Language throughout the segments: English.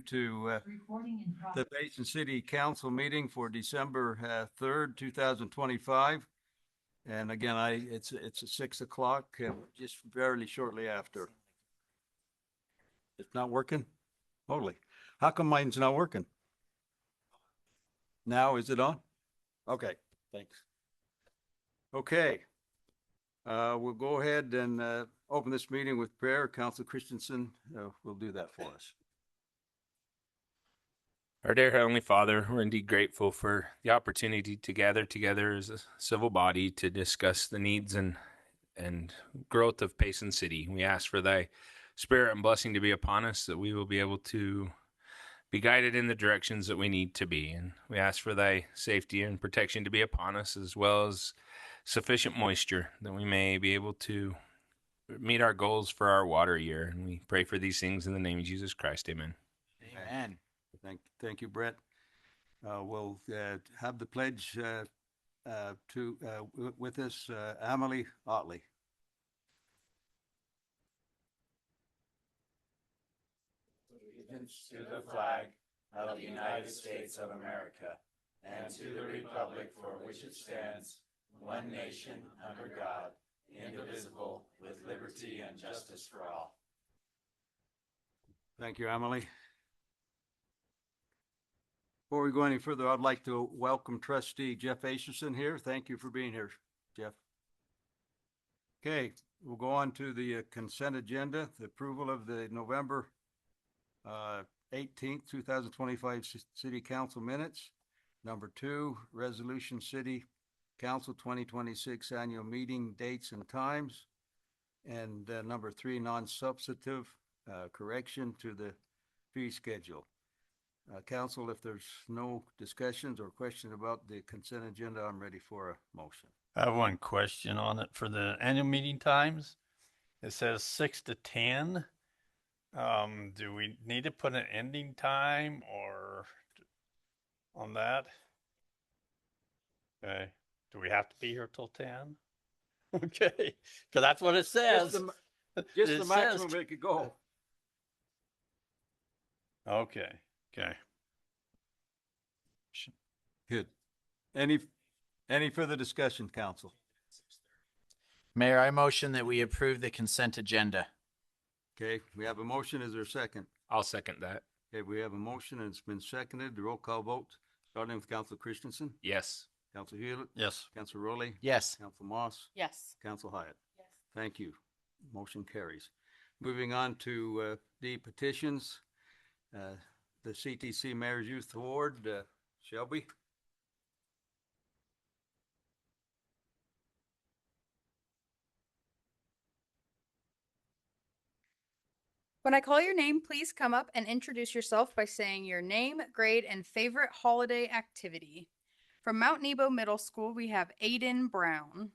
to the Payson City Council meeting for December 3rd, 2025. And again, it's at 6 o'clock, just very shortly after. It's not working? Holy, how come mine's not working? Now, is it on? Okay, thanks. Okay. We'll go ahead and open this meeting with prayer. Council Christensen will do that for us. Our dear Heavenly Father, we're indeed grateful for the opportunity to gather together as a civil body to discuss the needs and growth of Payson City. We ask for thy spirit and blessing to be upon us, that we will be able to be guided in the directions that we need to be. And we ask for thy safety and protection to be upon us, as well as sufficient moisture, that we may be able to meet our goals for our water year. And we pray for these things in the name of Jesus Christ. Amen. Amen. Thank you, Brett. We'll have the pledge with us, Amelie Otley. Allegiance to the flag of the United States of America and to the republic for which it stands, one nation under God, indivisible, with liberty and justice for all. Thank you, Emily. Before we go any further, I'd like to welcome Trustee Jeff Acherson here. Thank you for being here, Jeff. Okay, we'll go on to the consent agenda, the approval of the November 18th, 2025 City Council minutes. Number 2, Resolution City Council 2026 Annual Meeting Dates and Times. And number 3, non-substantive correction to the fee schedule. Council, if there's no discussions or questions about the consent agenda, I'm ready for a motion. I have one question on it for the annual meeting times. It says 6 to 10. Do we need to put an ending time or on that? Okay. Do we have to be here till 10? Okay. Because that's what it says. Just the maximum it could go. Okay. Okay. Good. Any further discussion, Council? Mayor, I motion that we approve the consent agenda. Okay, we have a motion. Is there a second? I'll second that. Okay, we have a motion and it's been seconded. The roll call vote, starting with Council Christensen. Yes. Council Hewlett. Yes. Council Rowley. Yes. Council Moss. Yes. Council Hyatt. Yes. Thank you. Motion carries. Moving on to the petitions. The CTC Mayor's Youth Award, Shelby. When I call your name, please come up and introduce yourself by saying your name, grade, and favorite holiday activity. From Mount Nebo Middle School, we have Aiden Brown.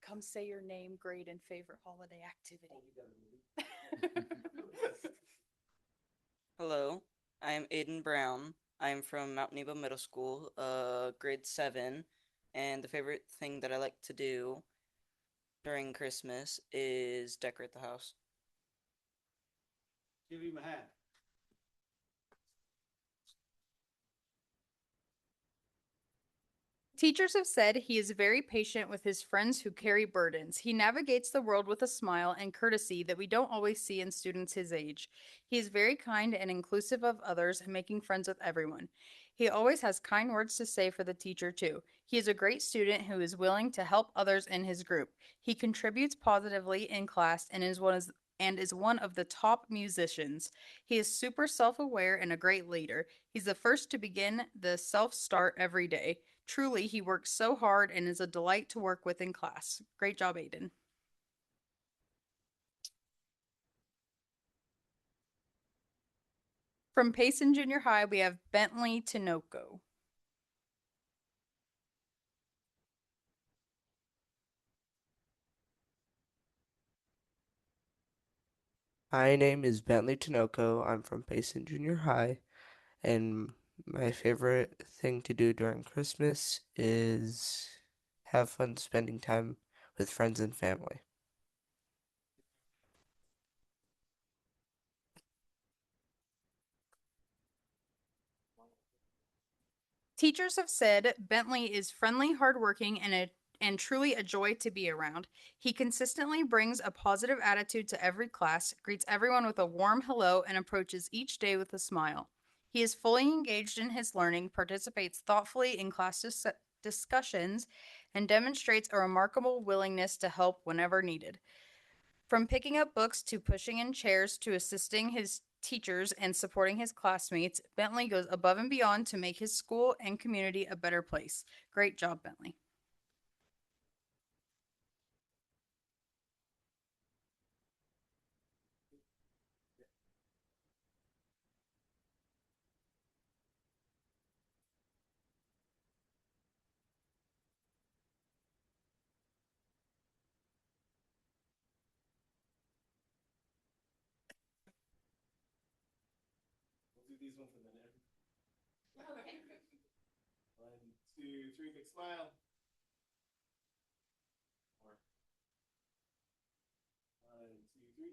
Come say your name, grade, and favorite holiday activity. Hello, I am Aiden Brown. I am from Mount Nebo Middle School, grade 7, and the favorite thing that I like to do during Christmas is decorate the house. Give him a hand. Teachers have said he is very patient with his friends who carry burdens. He navigates the world with a smile and courtesy that we don't always see in students his age. He is very kind and inclusive of others, making friends with everyone. He always has kind words to say for the teacher, too. He is a great student who is willing to help others in his group. He contributes positively in class and is one of the top musicians. He is super self-aware and a great leader. He's the first to begin the self-start every day. Truly, he works so hard and is a delight to work with in class. Great job, Aiden. From Payson Junior High, we have Bentley Tinoco. My name is Bentley Tinoco. I'm from Payson Junior High, and my favorite thing to do during Christmas is have fun spending time with friends and family. Teachers have said Bentley is friendly, hardworking, and truly a joy to be around. He consistently brings a positive attitude to every class, greets everyone with a warm hello, and approaches each day with a smile. He is fully engaged in his learning, participates thoughtfully in class discussions, and demonstrates a remarkable willingness to help whenever needed. From picking up books to pushing in chairs to assisting his teachers and supporting his classmates, Bentley goes above and beyond to make his school and community a better place. Great job, Bentley. We'll do these ones and then every. 1, 2, 3, big smile. More. 1, 2, 3.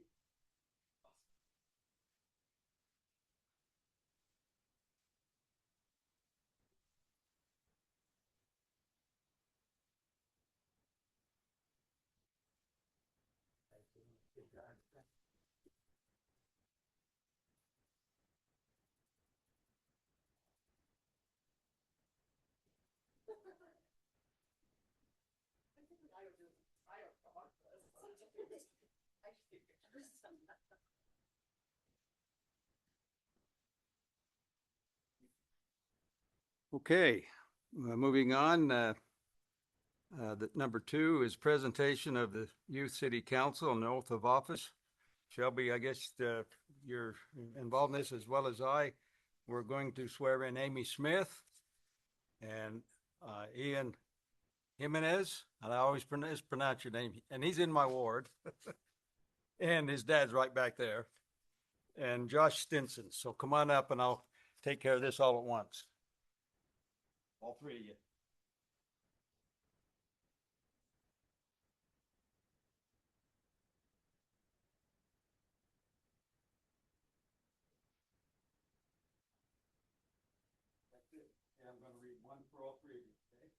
Okay, moving on. The number 2 is presentation of the Youth City Council and oath of office. Shelby, I guess you're involved in this as well as I. We're going to swear in Amy Smith and Ian Jimenez, and I always pronounce your name, and he's in my ward. And his dad's right back there. And Josh Stinson. So come on up and I'll take care of this all at once. All 3 of you. That's it. And I'm going to read one for all 3 of you, okay?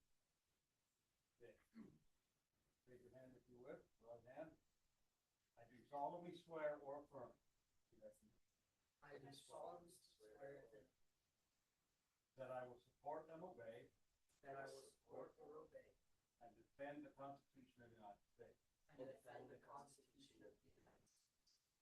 Okay. Raise your hand if you would. Right hand. I do solemnly swear or affirm. I do solemnly swear that I will support and obey. That I will support and obey. And defend the Constitution of the United States. And defend the Constitution of the United States.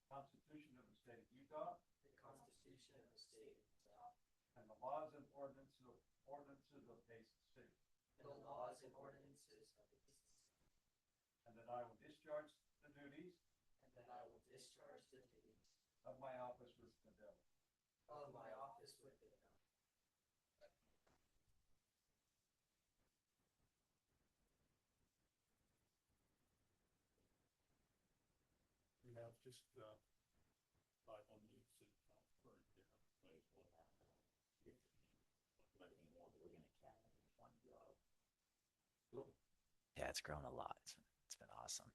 Constitution of the State of Utah. The Constitution of the State of Utah. And the laws and ordinances of Payson City. And the laws and ordinances of Payson City. And that I will discharge the duties. And that I will discharge the duties. Of my office with fidelity. Of my office with fidelity. We have just five on the city council. Yeah, it's grown a lot. It's been awesome.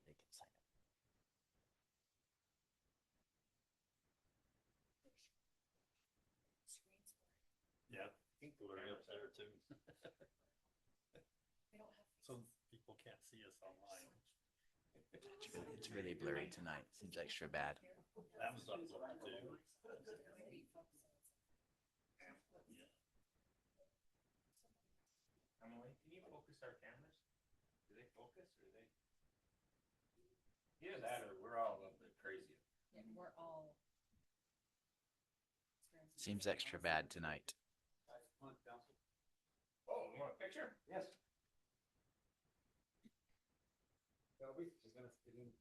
They can sign it. Yeah, I think we're up there too. So people can't see us online. It's really blurry tonight. Seems extra bad. That was up too. Emily, can you focus our cameras? Do they focus or do they? Either that or we're all a little bit crazy. Yeah, we're all. Seems extra bad tonight. Oh, you want a picture? Yes. Shelby is going to get in.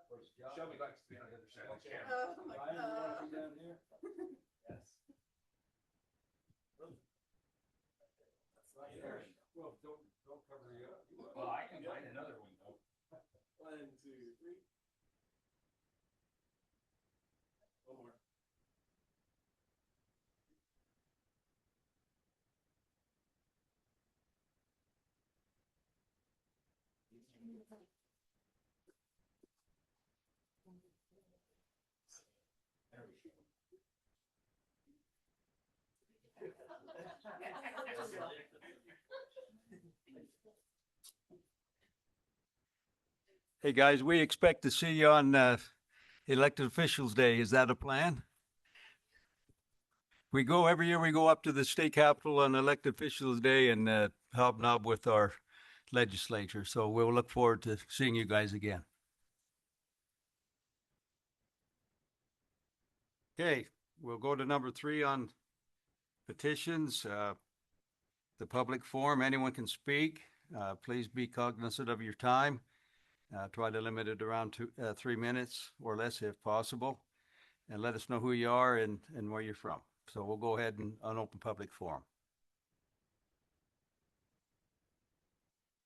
First job. Shelby likes to be on the other side of the camera. Oh my Ryan, you want to be God. down here? Yes. Right there. Well, I can find another one though. Hey, guys, we expect to see you on Elected Officials Day. Is that a plan? We go every year, we go up to the state capitol on Elected Officials Day and hobnob with our legislature. So we'll look forward to seeing you guys again. Okay, we'll go to number 3 on petitions. The public forum, anyone can speak. Please be cognizant of your time. Try to limit it around 3 minutes or less if possible. And let us know who you are and where you're from. So we'll go ahead and open public forum.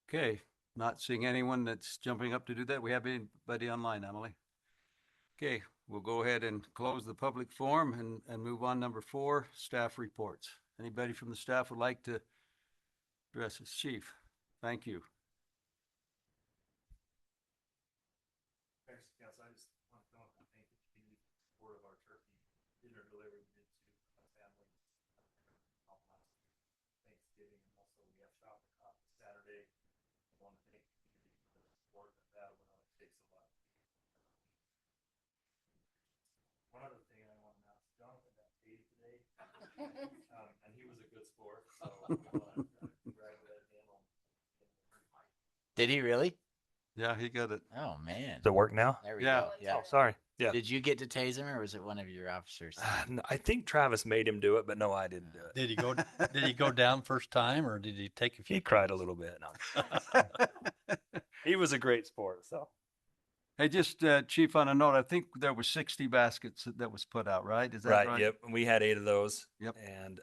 Okay, not seeing anyone that's jumping up to do that. We have anybody online, Emily? Okay, we'll go ahead and close the public forum and move on. Number 4, staff reports. Anybody from the staff would like to address us? Chief, thank you. Thanks, Council. I just want to thank the community for the support of our turkey dinner delivery we did to a family on last Thanksgiving. And also we have Shop the Cop Saturday. I want to thank the community for the support of that. I know it takes a lot. One other thing I want to announce, Jonathan got paid today. And he was a good sport. So I want to congratulate him on. Did he really? Yeah, he got it. Oh man. Does it work now? There we Yeah. go. Yeah. Oh, sorry. Yeah. Did you get to tase him or was it one of your officers? I think Travis made him do it, but no, I didn't do it. Did he go? Did he go down first time, or did he take a few? He cried a little bit. No. He was a great sport. So Hey, just Chief, on a note, I think there was 60 baskets that was put out, right? Is that right? Yep. We had 8 of those. Yep. And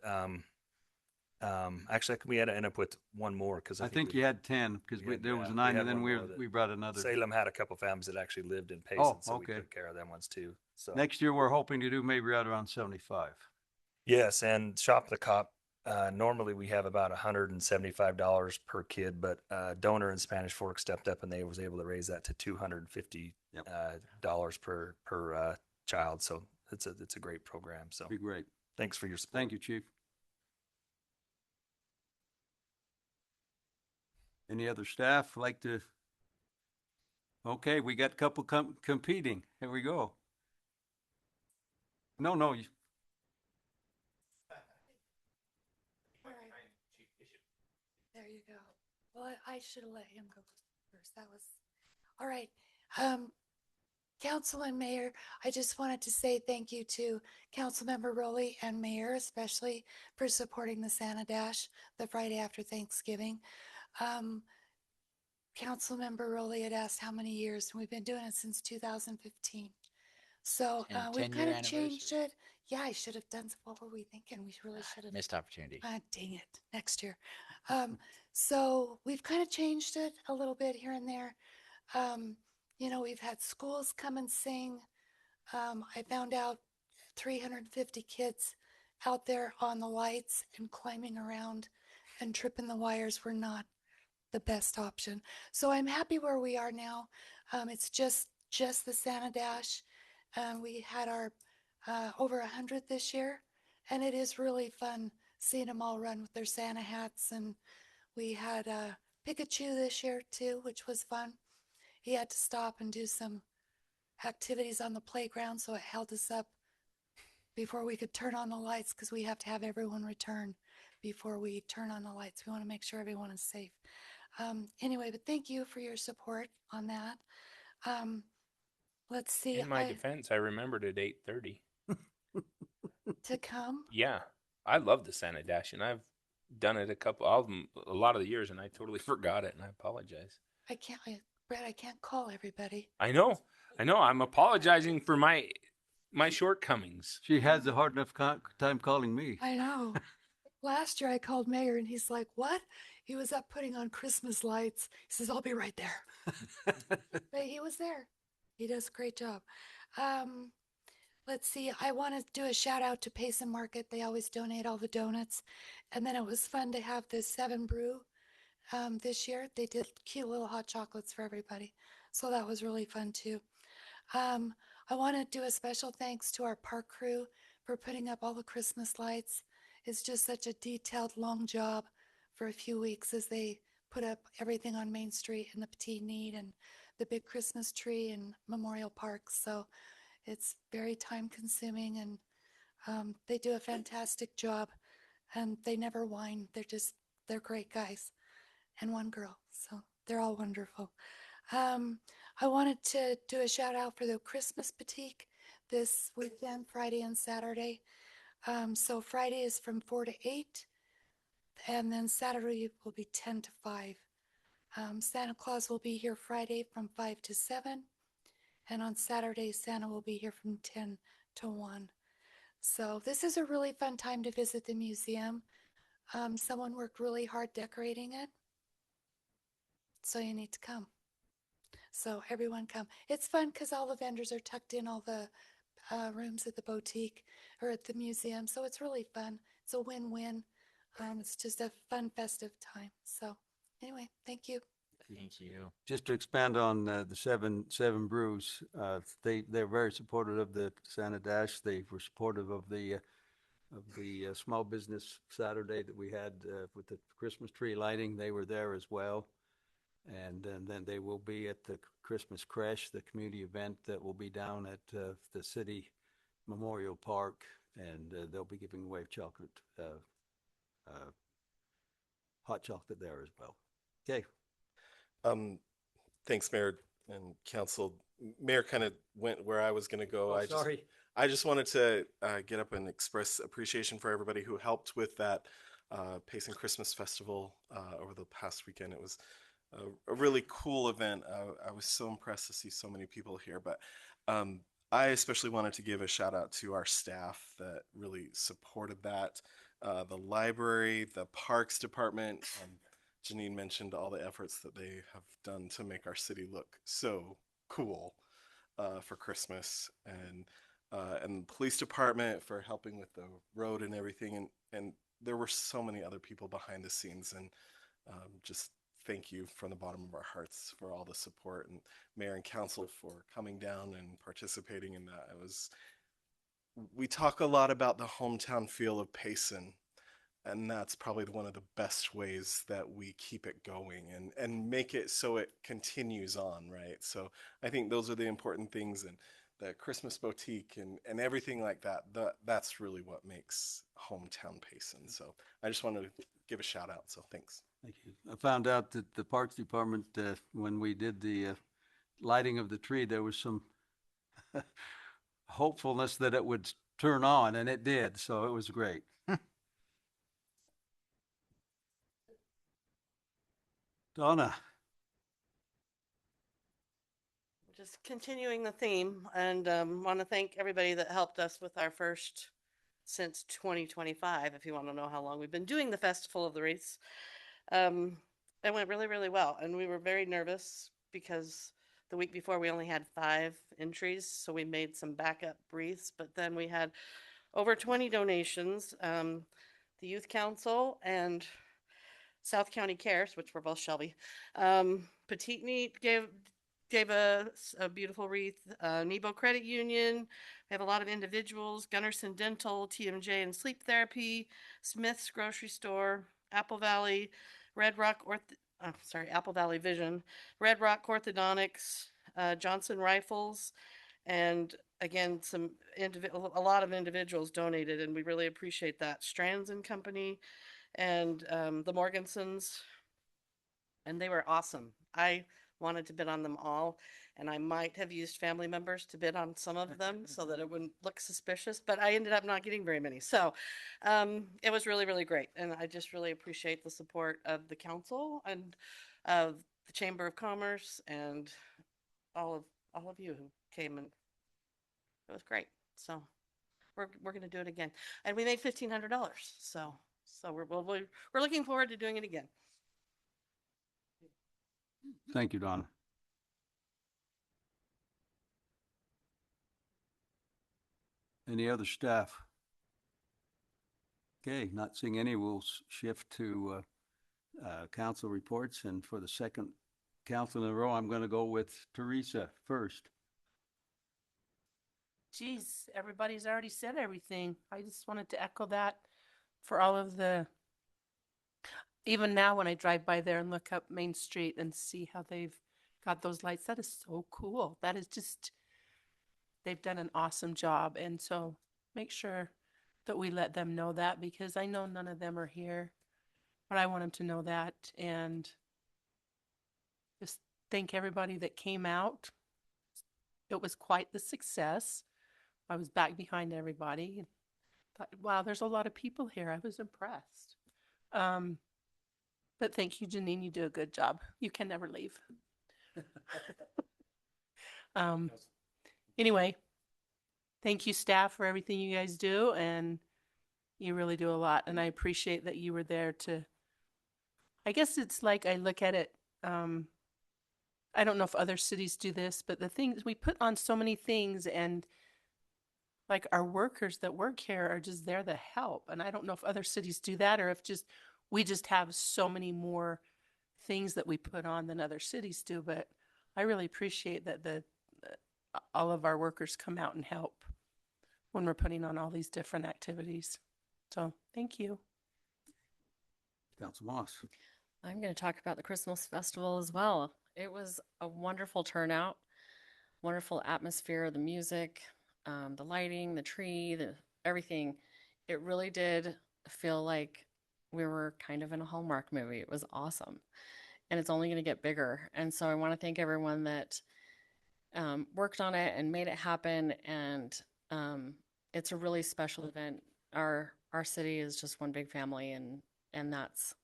actually, we had to end up with one more because I think you had 10 because there was 9, and then we brought another. Salem had a couple families that actually lived in Payson, so we okay. took care of them ones too. So Next year, we're hoping to do maybe right around 75. yes, and Shop the Cop. Normally we have about $175 per kid, but Donor and Spanish Fork stepped up and they was able to raise that to $250 dollars per child. So it's a great program. So Be great. thanks for your support. Thank you, Chief. Any other staff like to? Okay, we got a couple competing. Here we go. No. All right. There you go. Well, I should have let him go first. That was all right. Council and Mayor, I just wanted to say thank you to Councilmember Rowley and Mayor, especially for supporting the Santa Dash the Friday after Thanksgiving. Councilmember Rowley had asked how many years, and we've been doing it since 2015. So we've 10-year kind of changed anniversary. it. Yeah, I should have done. What were we thinking? We really should have. Missed opportunity. Dang it, next year. So we've kind of changed it a little bit here and there. We've had schools come and sing. I found out 350 kids out there on the lights and climbing around and tripping the wires were not the best option. So I'm happy where we are now. It's just the Santa Dash. We had our over 100 this year, and it is really fun seeing them all run with their Santa hats. And we had Pikachu this year too, which was fun. He had to stop and do some activities on the playground, so it held us up before we could turn on the lights because we have to have everyone return before we turn on the lights. We want to make sure everyone is safe. Anyway, but thank you for your support on that. Let's see. In my defense, I remembered at 8:30 to come. Yeah, I love the Santa Dash, and I've done it a lot of the years, and I totally forgot it, and I apologize. Brett, I can't call everybody. I know. I'm apologizing for my shortcomings. She has a hard enough time calling me. I know. last year I called Mayor and he's like, what? He was up putting on Christmas lights. He says, I'll be right there. But he was there. He does a great job. Um, let's see. I want to do a shout out to Payson Market. They always donate all the donuts. And then it was fun to have the 7 Brew this year. They did cute little hot chocolates for everybody. So that was really fun too. Um, I want to do a special thanks to our park crew for putting up all the Christmas lights. It's just such a detailed, long job for a few weeks as they put up everything on Main Street and the Petit Need and the big Christmas tree and Memorial Park. So it's very time consuming and they do a fantastic job and they never whine. They're great guys and one girl. So they're all wonderful. Um, I wanted to do a shout out for the Christmas boutique this weekend, Friday and Saturday. So Friday is from 4 to 8, and then Saturday will be 10 to 5. Santa Claus will be here Friday from 5 to 7, and on Saturday, Santa will be here from 10 to 1. So this is a really fun time to visit the museum. Someone worked really hard decorating it, so you need to come. So everyone come. It's fun because all the vendors are tucked in all the rooms at the boutique or at the museum. So it's really fun. It's a win-win. It's just a fun, festive time. So anyway, thank you. Thank you. Just to expand on the seven brews, they're very supportive of the Santa Dash. They were supportive of the small business Saturday that we had with the Christmas tree lighting. They were there as well. And then they will be at the Christmas Crash, the community event that will be down at the city Memorial Park, and they'll be giving away chocolate, hot chocolate there as well. Okay. Thanks, Mayor and Council. Mayor kind of went where I was going to go. Oh, sorry. I just wanted to get up and express appreciation for everybody who helped with that Payson Christmas Festival over the past weekend. It was a really cool event. I was so impressed to see so many people here, but I especially wanted to give a shout out to our staff that really supported that. The library, the parks department. Janine mentioned all the efforts that they have done to make our city look so cool for Christmas, and the police department for helping with the road and everything. And there were so many other people behind the scenes, and just thank you from the bottom of our hearts for all the support, and Mayor and Council for coming down and participating in that. We talk a lot about the hometown feel of Payson, and that's probably one of the best ways that we keep it going and make it so it continues on, right? So I think those are the important things, and the Christmas boutique and everything like that, that's really what makes hometown Payson. So I just wanted to give a shout out, so thanks. Thank you. I found out that the Parks Department, when we did the lighting of the tree, there was some hopefulness that it would turn on, and it did. So it was great. Donna. Just continuing the theme, and want to thank everybody that helped us with our first since 2025, if you want to know how long we've been doing the Festival of the Wreaths. It went really, really well, and we were very nervous because the week before we only had 5 entries, so we made some backup wreaths, but then we had over 20 donations. The Youth Council and South County Cares, which were both Shelby. Petite Neat gave a beautiful wreath. Nebo Credit Union. We have a lot of individuals. Gunnarsson Dental, TMJ and Sleep Therapy, Smith's Grocery Store, Apple Valley, Apple Valley Vision, Red Rock Orthodontics, Johnson Rifles, and again, a lot of individuals donated, and we really appreciate that. Strands and Company, and the Morgansons, and they were awesome. I wanted to bid on them all, and I might have used family members to bid on some of them so that it wouldn't look suspicious, but I ended up not getting very many. So it was really, really great, and I just really appreciate the support of the council and of the Chamber of Commerce and all of you who came, and it was great. So we're going to do it again, and we made $1,500. So So we're looking forward to doing it again. Thank you, Donna. Any other staff? Okay, not seeing any, we'll shift to council reports. And for the second council in a row, I'm going to go with Teresa first. Geez, everybody's already said everything. I just wanted to echo that for all of the, even now when I drive by there and look up Main Street and see how they've got those lights, that is so cool. That is just, they've done an awesome job. And so make sure that we let them know that, because I know none of them are here, but I want them to know that. And just thank everybody that came out. It was quite the success. I was back behind everybody and thought, wow, there's a lot of people here. I was impressed. But thank you, Janine. You do a good job. You can never leave. Anyway, thank you, staff, for everything you guys do. And you really do a lot. And I appreciate that you were there to, I guess it's like I look at it. I don't know if other cities do this, but the things we put on so many things, and like our workers that work here are just there to help. And I don't know if other cities do that, or if we just have so many more things that we put on than other cities do. But I really appreciate that all of our workers come out and help when we're putting on all these different activities. So thank you. Council Moss. I'm going to talk about the Christmas festival as well. It was a wonderful turnout, wonderful atmosphere, the music, the lighting, the tree, everything. It really did feel like we were kind of in a Hallmark movie. It was awesome. And it's only going to get bigger. And so I want to thank everyone that worked on it and made it happen. And it's a really special event. Our city is just one big family, and that's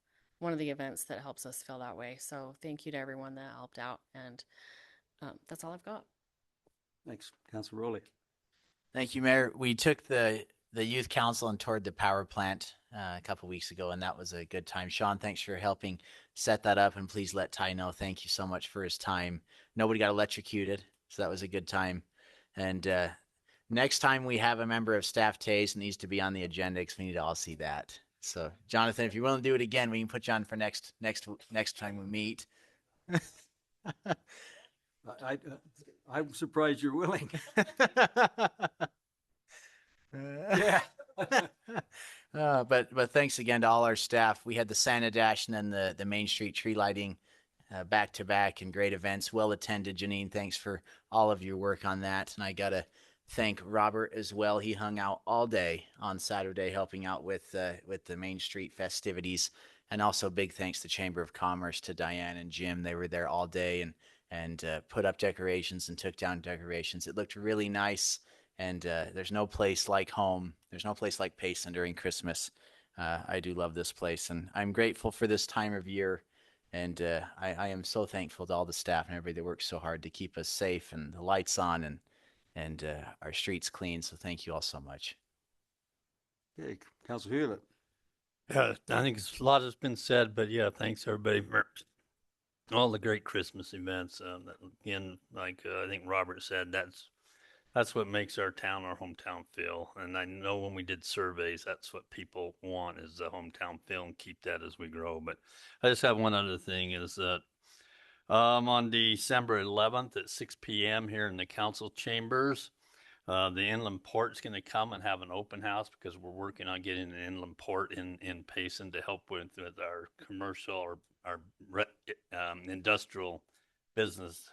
one of the events that helps us feel that way. So thank you to everyone that helped out. And that's all I've got. Thanks. Council Rowley. Thank you, Mayor. We took the youth council and toured the power plant a couple weeks ago, and that was a good time. Sean, thanks for helping set that up, and please let Ty know. Thank you so much for his time. Nobody got electrocuted, so that was a good time. And next time we have a member of staff taste, it needs to be on the agenda because we need to all see that. So, Jonathan, if you're willing to do it again, we can put you on for next time we meet. I'm surprised you're willing. Yeah. But thanks again to all our staff. We had the Santa Dash and then the Main Street tree lighting back to back, and great events. Well attended. Janine, thanks for all of your work on that. And I gotta thank Robert as well. He hung out all day on Saturday helping out with the Main Street festivities. And also big thanks to Chamber of Commerce, to Diane and Jim. They were there all day and put up decorations and took down decorations. It looked really nice. And there's no place like home. There's no place like Payson during Christmas. I do love this place, and I'm grateful for this time of year. And I am so thankful to all the staff and everybody that works so hard to keep us safe and the lights on and our streets clean. So thank you all so much. Okay, Council Hewlett. Yeah, I think a lot has been said, but yeah, thanks everybody for all the great Christmas events. Again, like I think Robert said, that's what makes our town, our hometown feel. And I know when we did surveys, that's what people want, is the hometown feel, and keep that as we grow. But I just have one other thing, is that on December 11th at 6 p.m. here in the council chambers, the inland port's going to come and have an open house, because we're working on getting an inland port in Payson to help with our commercial or our industrial businesses.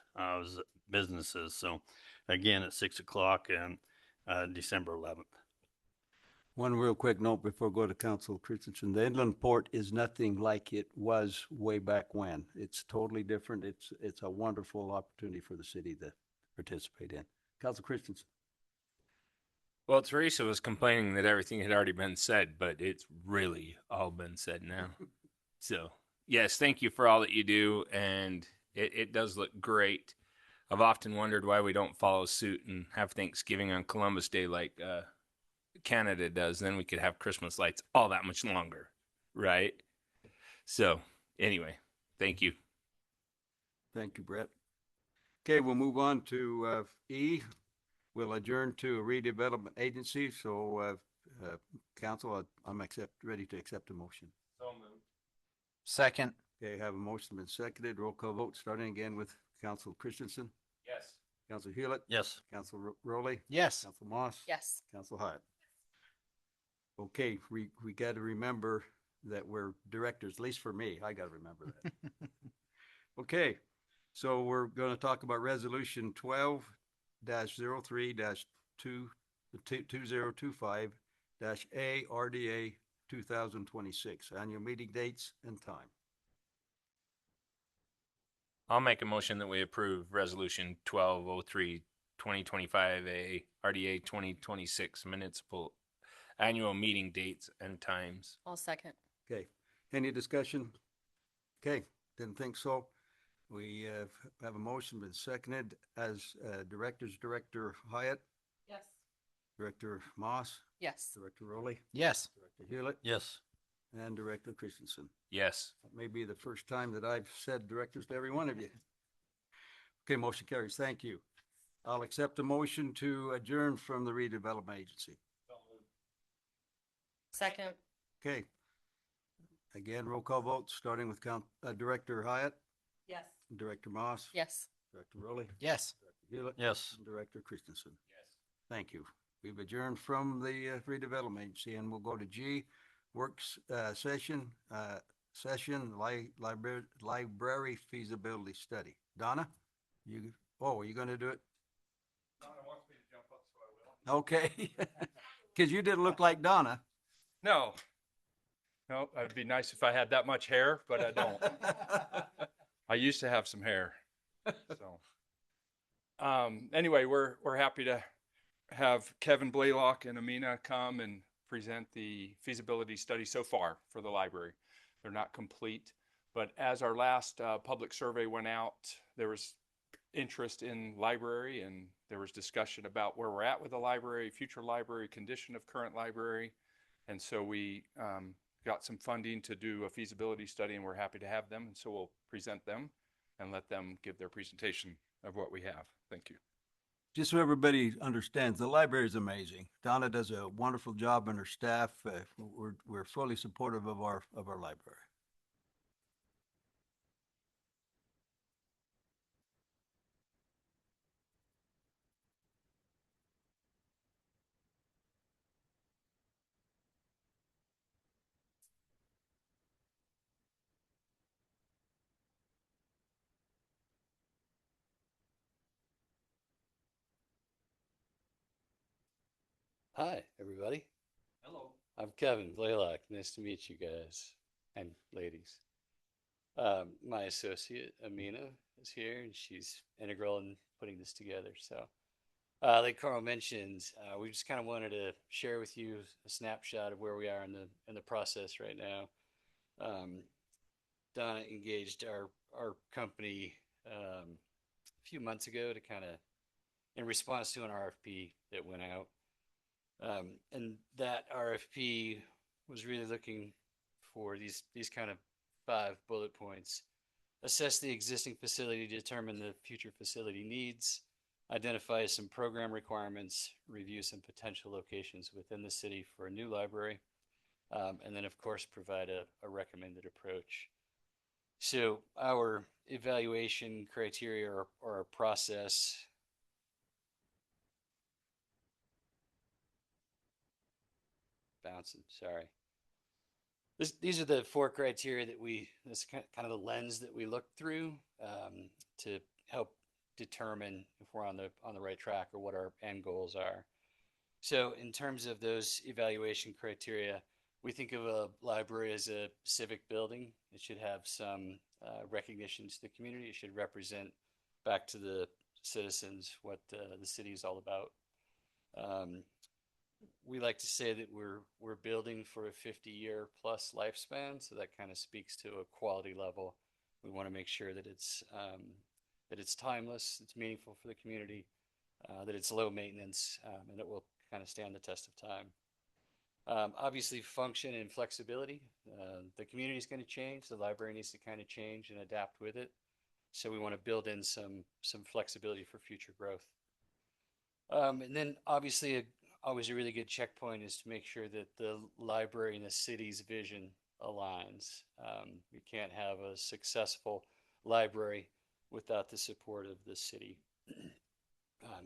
So again, at 6 o'clock and December 11th. One real quick note before we go to Council Christensen. The inland port is nothing like it was way back when. It's totally different. It's a wonderful opportunity for the city to participate in. Council Christensen. Well, Teresa was complaining that everything had already been said, but it's really all been said now. So, yes, thank you for all that you do, and it does look great. I've often wondered why we don't follow suit and have Thanksgiving on Columbus Day like Canada does. Then we could have Christmas lights all that much longer. right? So anyway, thank you. Thank you, Brett. Okay, we'll move on to E. We'll adjourn to a redevelopment agency. So, council, I'm ready to accept a motion. So moved. Second. Okay, have a motion been seconded. Roll call vote, starting again with Council Christensen, Yes. Council Hewlett, Yes. Council Rowley, Yes. Council Moss, Yes. Council Hyatt. Okay, we got to remember that we're directors, at least for me. I got to remember that. Okay, so we're going to talk about resolution 12-03-2025 RDA 2026, annual meeting dates and time. I'll make a motion that we approve resolution 1203 2025 A RDA 2026 municipal annual meeting dates and times. I'll second. Okay, any discussion? Okay, didn't think so. We have a motion been seconded as directors, Director Hyatt, Yes. Director Moss, Yes. Director Rowley, Yes. Director Hewlett, Yes. and Director Christensen. Yes. That may be the first time that I've said directors to every one of you. Okay, motion carries. Thank you. I'll accept a motion to adjourn from the redevelopment agency. Second. Okay. Again, roll call vote, starting with Director Hyatt, Yes. Director Moss, Yes. Director Rowley, Yes. Director Hewlett, Yes. and Director Christensen. Yes. Thank you. We've adjourned from the redevelopment agency, and we'll go to G, works session, library feasibility study. Donna, are you going to do it? Donna wants me to jump up, so I will. Okay, because you didn't look like Donna. No, it'd be nice if I had that much hair, but I don't. I used to have some hair. So, anyway, we're happy to have Kevin Blaylock and Amina come and present the feasibility study so far for the library. They're not complete, but as our last public survey went out, there was interest in library, and there was discussion about where we're at with the library, future library, condition of current library. And so we got some funding to do a feasibility study, and we're happy to have them. And so we'll present them and let them give their presentation of what we have. Thank you. Just so everybody understands, the library is amazing. Donna does a wonderful job, and her staff. We're fully supportive of our library. Hi, everybody. Hello. I'm Kevin Blaylock. Nice to meet you guys and ladies. My associate, Amina, is here, and she's integral in putting this together. So, like Carl mentioned, we just kind of wanted to share with you a snapshot of where we are in the process right now. Donna engaged our company a few months ago to kind of, in response to an RFP that went out. And that RFP was really looking for these kind of 5 bullet points. Assess the existing facility to determine the future facility needs, identify some program requirements, review some potential locations within the city for a new library, and then of course provide a recommended approach. So our evaluation criteria or our process bouncing, sorry. These are the 4 criteria that this is kind of the lens that we look through to help determine if we're on the right track or what our end goals are. So in terms of those evaluation criteria, we think of a library as a civic building. It should have some recognition to the community. It should represent back to the citizens what the city is all about. We like to say that we're building for a 50-year plus lifespan, so that kind of speaks to a quality level. We want to make sure that it's timeless, it's meaningful for the community, that it's low maintenance, and it will kind of stand the test of time. Obviously, function and flexibility. The community is going to change. The library needs to kind of change and adapt with it. So we want to build in some flexibility for future growth. And then obviously, always a really good checkpoint is to make sure that the library and the city's vision aligns. We can't have a successful library without the support of the city.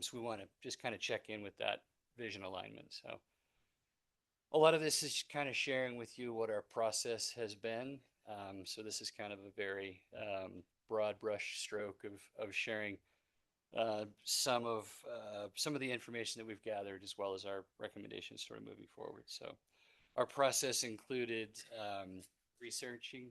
So we want to just kind of check in with that vision alignment. So a lot of this is kind of sharing with you what our process has been. So this is kind of a very broad brush stroke of sharing some of the information that we've gathered, as well as our recommendations sort of moving forward. So our process included researching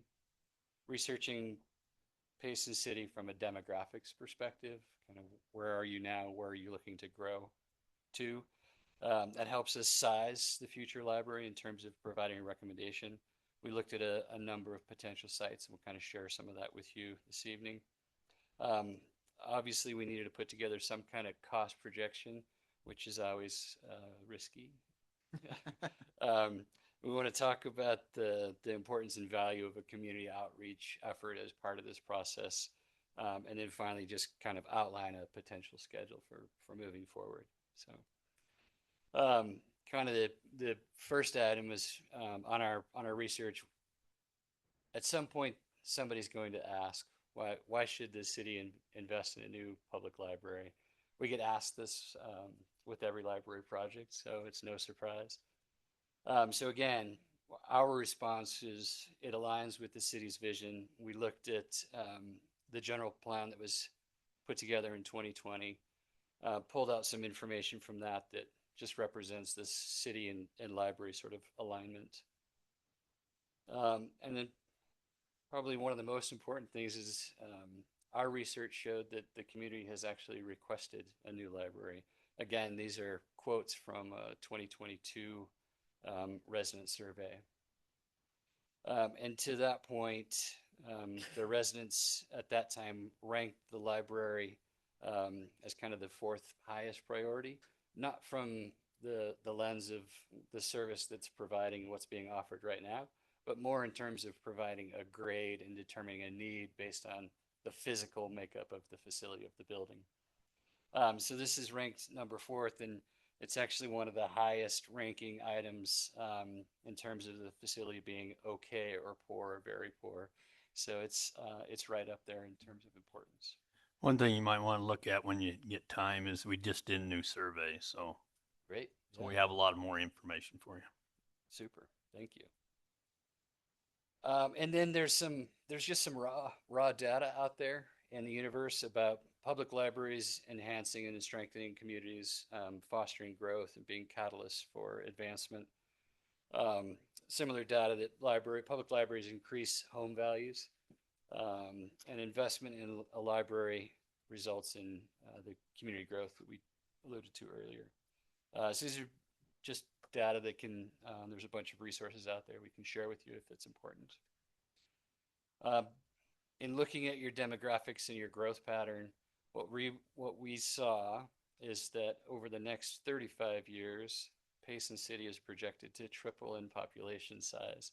Payson City from a demographics perspective, kind of where are you now, where are you looking to grow to. That helps us size the future library in terms of providing a recommendation. We looked at a number of potential sites, and we'll kind of share some of that with you this evening. Obviously, we needed to put together some kind of cost projection, which is always risky. We want to talk about the importance and value of a community outreach effort as part of this process. And then finally, just kind of outline a potential schedule for moving forward. So kind of the first item was on our research. At some point, somebody's going to ask, why should the city invest in a new public library? We get asked this with every library project, so it's no surprise. So again, our response is it aligns with the city's vision. We looked at the general plan that was put together in 2020, pulled out some information from that just represents this city and library sort of alignment. And then probably one of the most important things is our research showed that the community has actually requested a new library. Again, these are quotes from a 2022 resident survey. And to that point, the residents at that time ranked the library as kind of the fourth highest priority, not from the lens of the service that's providing what's being offered right now, but more in terms of providing a grade and determining a need based on the physical makeup of the facility of the building. So this is ranked number 4th, and it's actually one of the highest ranking items in terms of the facility being okay or poor or very poor. So it's right up there in terms of importance. One thing you might want to look at when you get time is we just did a new survey, so great. So we have a lot more information for you. Super, thank you. And then there's just some raw data out there in the universe about public libraries enhancing and strengthening communities, fostering growth, and being catalysts for advancement. Similar data that public libraries increase home values, and investment in a library results in the community growth that we alluded to earlier. So these are just data that there's a bunch of resources out there we can share with you if it's important. In looking at your demographics and your growth pattern, what we saw is that over the next 35 years, Payson City is projected to triple in population size,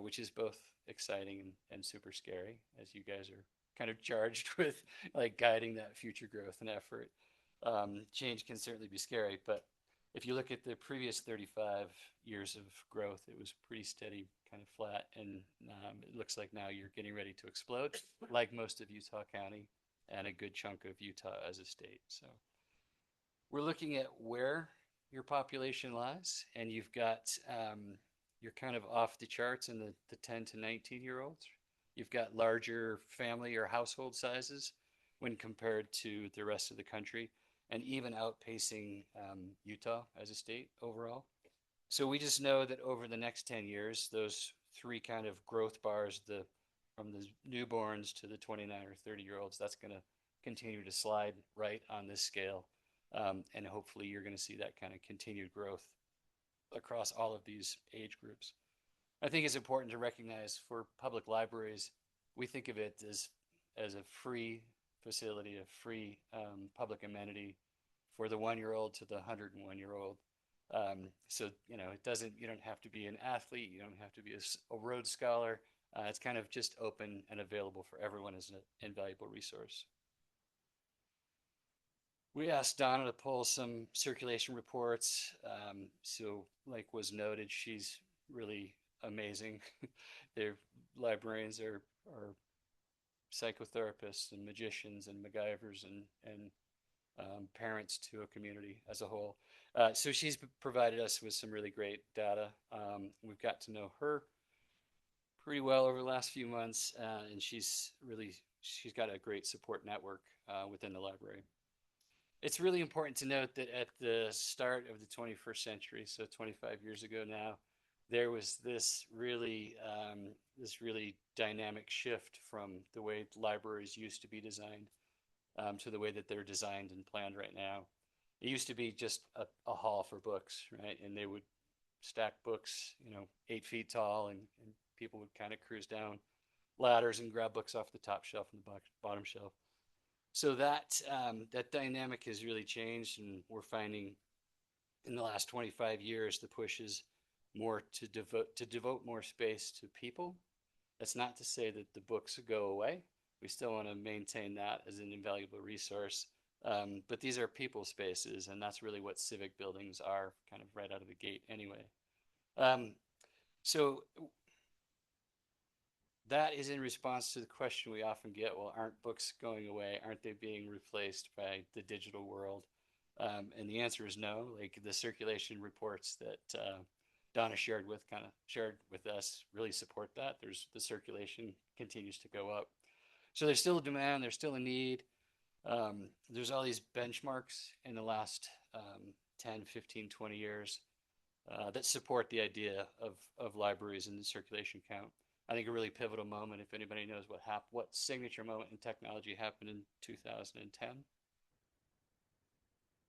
which is both exciting and super scary, as you guys are kind of charged with like guiding that future growth and effort. Change can certainly be scary, but if you look at the previous 35 years of growth, it was pretty steady, kind of flat, and it looks like now you're getting ready to explode, like most of Utah County and a good chunk of Utah as a state. So we're looking at where your population lies, and you've got you're kind of off the charts in the 10 to 19-year-olds. You've got larger family or household sizes when compared to the rest of the country, and even outpacing Utah as a state overall. So we just know that over the next 10 years, those 3 kind of growth bars, from the newborns to the 29 or 30-year-olds, that's going to continue to slide right on this scale. And hopefully you're going to see that kind of continued growth across all of these age groups. I think it's important to recognize for public libraries, we think of it as a free facility, a free public amenity for the 1-year-old to the 101-year-old. So, you don't have to be an athlete. You don't have to be a Rhodes Scholar. It's kind of just open and available for everyone as an invaluable resource. We asked Donna to pull some circulation reports. So like was noted, she's really amazing. Their librarians are psychotherapists and magicians and MacGyvers and parents to a community as a whole. So she's provided us with some really great data. We've got to know her pretty well over the last few months, and she's got a great support network within the library. It's really important to note that at the start of the 21st century, so 25 years ago now, there was this really dynamic shift from the way libraries used to be designed to the way that they're designed and planned right now. It used to be just a hall for books, right? And they would stack books, 8 feet tall, and people would kind of cruise down ladders and grab books off the top shelf and the bottom shelf. So that dynamic has really changed, and we're finding in the last 25 years the push is more to devote more space to people. That's not to say that the books go away. We still want to maintain that as an invaluable resource. But these are people spaces, and that's really what civic buildings are, kind of right out of the gate anyway. So that is in response to the question we often get, well, aren't books going away? Aren't they being replaced by the digital world? And the answer is no. Like the circulation reports that Donna shared with us really support that. The circulation continues to go up. So there's still a demand, there's still a need. There's all these benchmarks in the last 10, 15, 20 years that support the idea of libraries and the circulation count. I think a really pivotal moment, if anybody knows what signature moment in technology happened in 2010,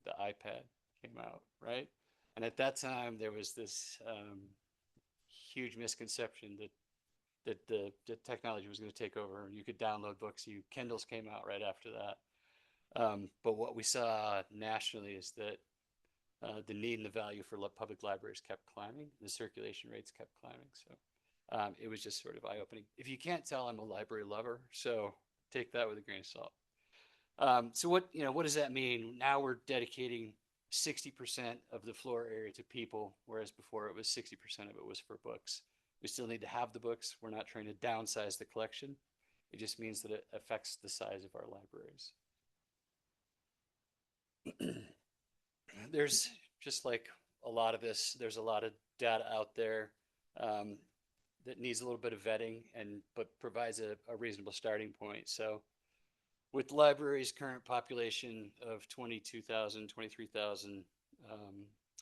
the iPad came out, right? And at that time, there was this huge misconception that the technology was going to take over and you could download books. Kindles came out right after that. But what we saw nationally is that the need and the value for public libraries kept climbing. The circulation rates kept climbing. So it was just sort of eye-opening. If you can't tell, I'm a library lover, so take that with a grain of salt. So what does that mean? Now we're dedicating 60% of the floor area to people, whereas before it was 60% of it was for books. We still need to have the books. We're not trying to downsize the collection. It just means that it affects the size of our libraries. There's just like a lot of this, there's a lot of data out there that needs a little bit of vetting but provides a reasonable starting point. So with the library's current population of 22,000, 23,000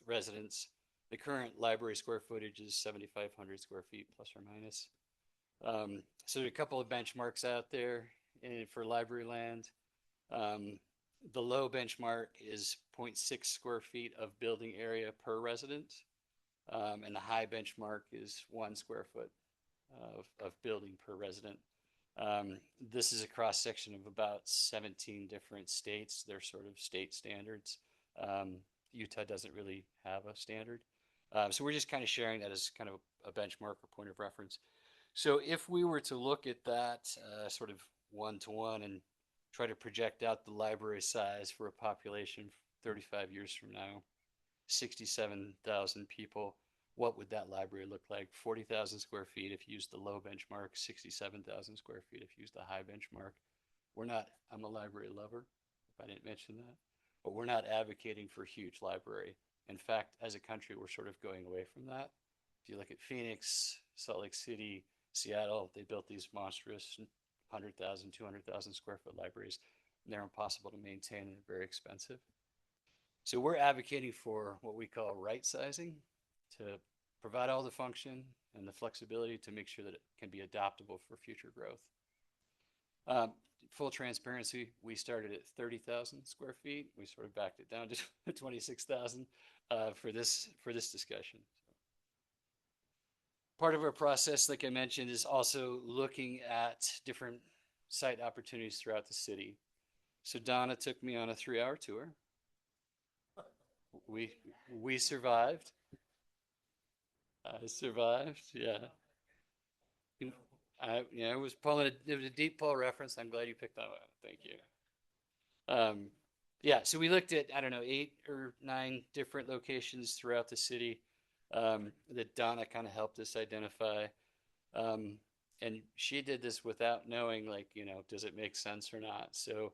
residents, the current library square footage is 7,500 square feet plus or minus. So there are a couple of benchmarks out there for library land. The low benchmark is 0.6 square feet of building area per resident. And the high benchmark is 1 square foot of building per resident. This is a cross section of about 17 different states. They're sort of state standards. Utah doesn't really have a standard. So we're just kind of sharing that as kind of a benchmark or point of reference. So if we were to look at that sort of one-to-one and try to project out the library size for a population 35 years from now, 67,000 people, what would that library look like? 40,000 square feet if you use the low benchmark, 67,000 square feet if you use the high benchmark. I'm a library lover, if I didn't mention that, but we're not advocating for a huge library. In fact, as a country, we're sort of going away from that. If you look at Phoenix, Salt Lake City, Seattle, they built these monstrous 100,000, 200,000 square foot libraries, and they're impossible to maintain and very expensive. So we're advocating for what we call right sizing to provide all the function and the flexibility to make sure that it can be adaptable for future growth. Full transparency, we started at 30,000 square feet. We sort of backed it down to 26,000 for this discussion. Part of our process, like I mentioned, is also looking at different site opportunities throughout the city. So Donna took me on a 3-hour tour. we we survived. I survived. Yeah. I was pulling it was a deep pull reference. I'm glad you picked that one. Thank you. Um, yeah, so we looked at, I don't know, 8 or 9 different locations throughout the city that Donna kind of helped us identify. Um, and she did this without knowing, like, does it make sense or not? So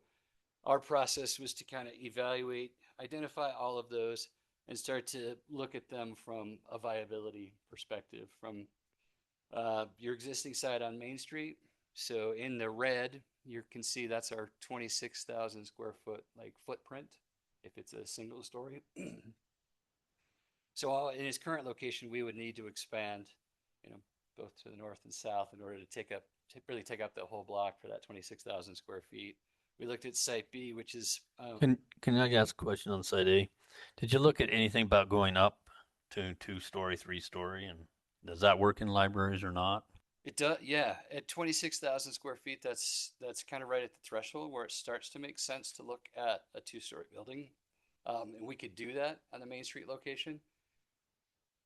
our process was to kind of evaluate, identify all of those, and start to look at them from a viability perspective, from your existing site on Main Street. So in the red, you can see that's our 26,000 square foot like footprint if it's a single story. So in its current location, we would need to expand, both to the north and south in order to really take up the whole block for that 26,000 square feet. We looked at Site B, which is Can I ask a question on Site A? Did you look at anything about going up to 2-story, 3-story, and does that work in libraries or not? It does, yeah. At 26,000 square feet, that's kind of right at the threshold where it starts to make sense to look at a 2-story building. And we could do that on the Main Street location.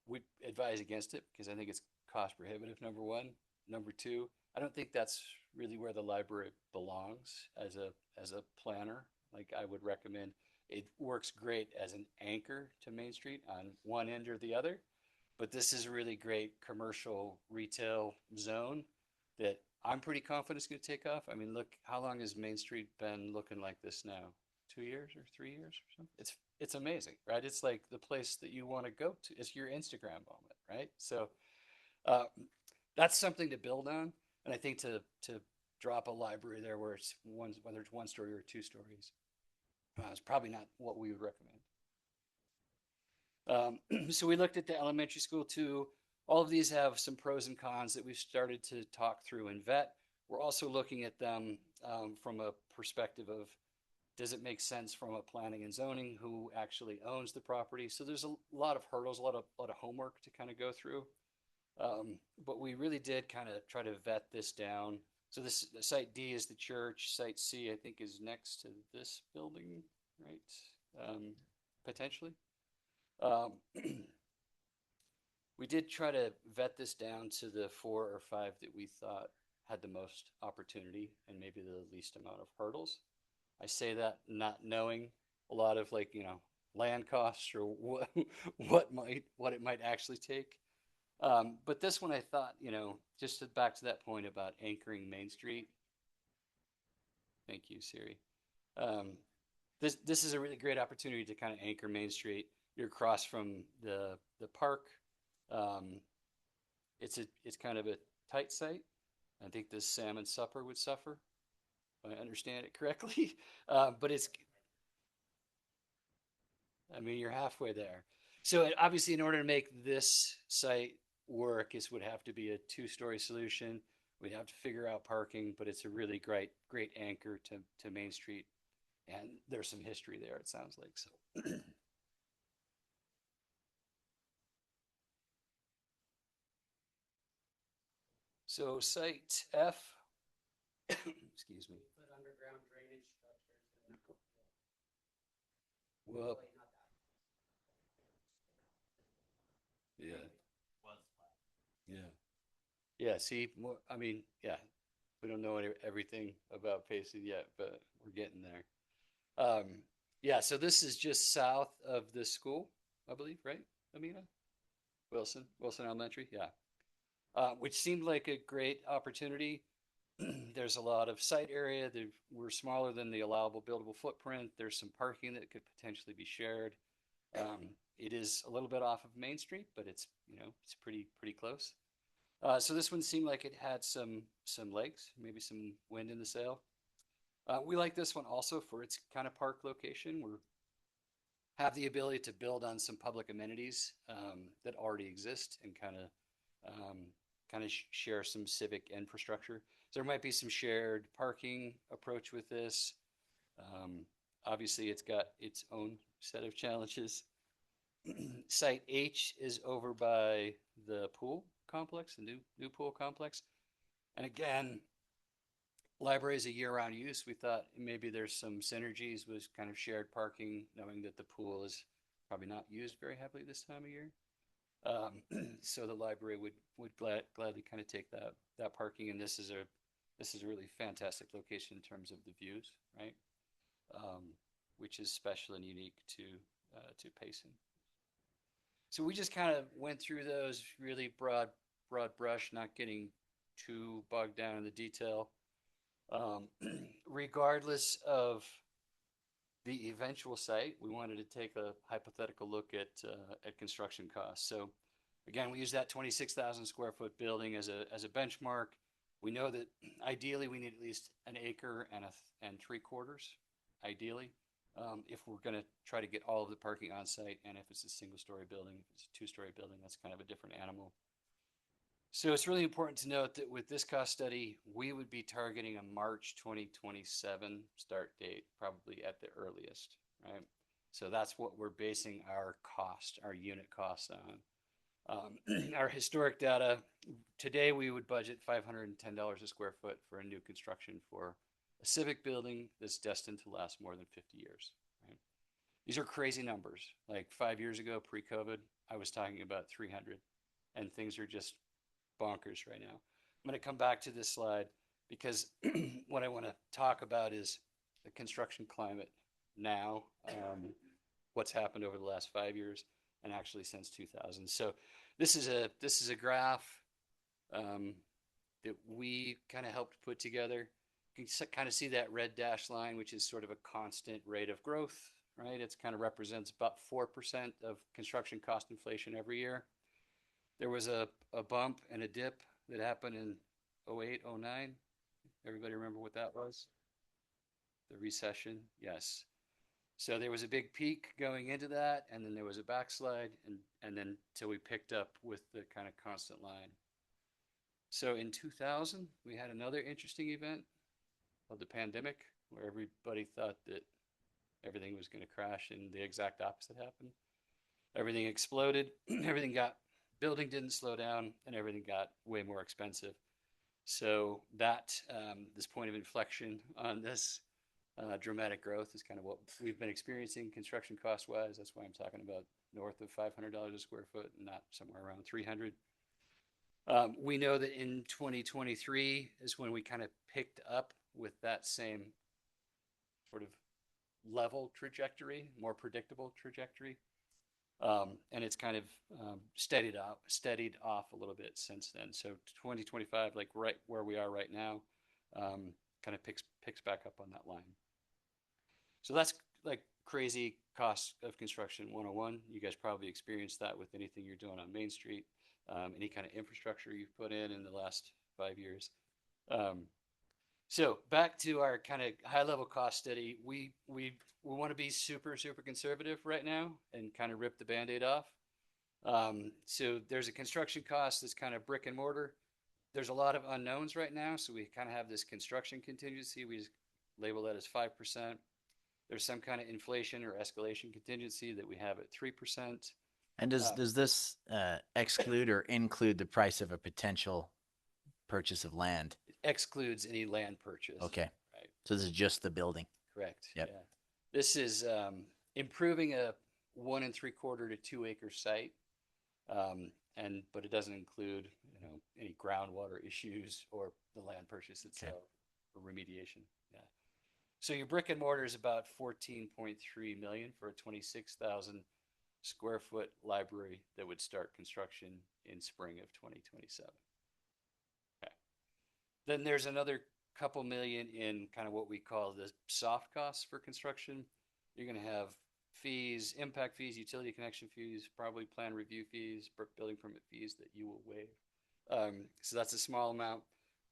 We advise against it because I think it's cost prohibitive, number one. Number two, I don't think that's really where the library belongs as a planner. Like, I would recommend it works great as an anchor to Main Street on one end or the other. But this is a really great commercial retail zone that I'm pretty confident is going to take off. I mean, look, how long has Main Street been looking like this now? 2 years or 3 years or something? It's amazing, right? It's like the place that you want to go to. It's your Instagram moment, right? So uh, that's something to build on. And I think to drop a library there where it's whether it's 1 story or 2 stories, is probably not what we would recommend. So we looked at the elementary school too. All of these have some pros and cons that we've started to talk through and vet. We're also looking at them from a perspective of, does it make sense from a planning and zoning, who actually owns the property? So there's a lot of hurdles, a lot of homework to kind of go through. But we really did kind of try to vet this down. So site D is the church. Site C, I think, is next to this building, right? Potentially. We did try to vet this down to the 4 or 5 that we thought had the most opportunity and maybe the least amount of hurdles. I say that not knowing a lot of land costs or what it might actually take. But this one I thought, just back to that point about anchoring Main Street. Thank you, Siri. This is a really great opportunity to kind of anchor Main Street. You're across from the park. It's kind of a tight site. I think the salmon supper would suffer, if I understand it correctly. But you're halfway there. So obviously, in order to make this site work, it would have to be a 2-story solution. We'd have to figure out parking, but it's a really great anchor to Main Street. And there's some history there, it sounds like. So So site F, excuse me. Underground drainage structures. Well, yeah. Yeah. Yeah. See, more, yeah, we don't know everything about Payson yet, but we're getting there. Yeah. So this is just south of the school, I believe, right, Amina? Wilson Elementary. Yeah. Which seemed like a great opportunity. There's a lot of site area. We're smaller than the allowable buildable footprint. There's some parking that could potentially be shared. It is a little bit off of Main Street, but it's pretty close. So this one seemed like it had some legs, maybe some wind in the sail. We like this one also for its kind of park location. We have the ability to build on some public amenities that already exist and kind of share some civic infrastructure. So there might be some shared parking approach with this. Obviously, it's got its own set of challenges. Site H is over by the pool complex, the new pool complex. And again, library is a year-round use. We thought maybe there's some synergies with kind of shared parking, knowing that the pool is probably not used very heavily this time of year. So the library would gladly kind of take that parking, and this is a really fantastic location in terms of the views, right? Which is special and unique to Payson. So we just kind of went through those really broad brush, not getting too bogged down in the detail. Regardless of the eventual site, we wanted to take a hypothetical look at construction costs. So again, we use that 26,000 square foot building as a benchmark. We know that ideally we need at least an acre and 3/4, ideally, if we're going to try to get all of the parking on site. And if it's a single story building, if it's a 2-story building, that's kind of a different animal. So it's really important to note that with this cost study, we would be targeting a March 2027 start date, probably at the earliest, right? So that's what we're basing our unit cost on. Our historic data, today we would budget $510 a square foot for a new construction for a civic building that's destined to last more than 50 years, right? These are crazy numbers. Like 5 years ago, pre-COVID, I was talking about 300, and things are just bonkers right now. I'm going to come back to this slide because what I want to talk about is the construction climate now, what's happened over the last 5 years, and actually since 2000. So this is a graph that we kind of helped put together. You can kind of see that red dashed line, which is sort of a constant rate of growth, right? It's kind of represents about 4% of construction cost inflation every year. There was a bump and a dip that happened in 08, 09. Everybody remember what that was? The recession, yes. So there was a big peak going into that, and then there was a backslide, and then till we picked up with the kind of constant line. So in 2000, we had another interesting event of the pandemic where everybody thought that everything was going to crash, and the exact opposite happened. Everything exploded, building didn't slow down, and everything got way more expensive. So that this point of inflection on this dramatic growth is kind of what we've been experiencing construction cost wise. That's why I'm talking about north of $500 a square foot and not somewhere around 300. We know that in 2023 is when we kind of picked up with that same sort of level trajectory, more predictable trajectory. And it's kind of steadied off a little bit since then. So 2025, like right where we are right now, kind of picks back up on that line. So that's like crazy cost of construction 101. You guys probably experienced that with anything you're doing on Main Street, any kind of infrastructure you've put in the last 5 years. So back to our kind of high level cost study, we want to be super conservative right now and kind of rip the Band-Aid off. So there's a construction cost that's kind of brick and mortar. There's a lot of unknowns right now, so we kind of have this construction contingency. We just label that as 5%. There's some kind of inflation or escalation contingency that we have at 3%. And does this exclude or include the price of a potential purchase of land? It excludes any land purchase. Okay. Right. So this is just the building. Correct. Yep. Yeah. This is improving a 1 3/4 to 2 acre site, but it doesn't include any groundwater issues or the land purchase itself or remediation. Yeah. So your brick and mortar is about $14.3 million for a 26,000 square foot library that would start construction in spring of 2027. Okay. Then there's another couple million in kind of what we call the soft costs for construction. You're going to have fees, impact fees, utility connection fees, probably plan review fees, building permit fees that you will waive. So that's a small amount.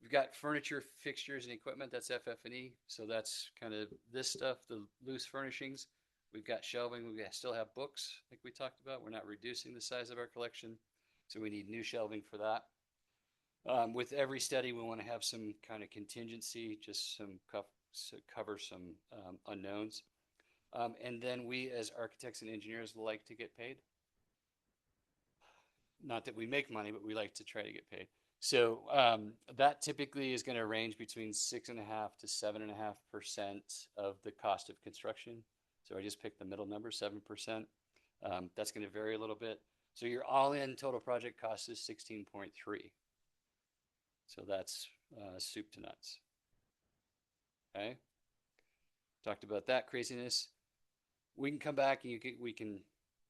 We've got furniture, fixtures, and equipment. That's FF&E. So that's kind of this stuff, the loose furnishings. We've got shelving. We still have books, like we talked about. We're not reducing the size of our collection, so we need new shelving for that. With every study, we want to have some kind of contingency, just cover some unknowns. And then we, as architects and engineers, like to get paid. Not that we make money, but we like to try to get paid. So that typically is going to range between 6.5% to 7.5% of the cost of construction. So I just picked the middle number, 7%. That's going to vary a little bit. So your all-in total project cost is 16.3. So that's soup to nuts. Okay. Talked about that craziness. We can come back and you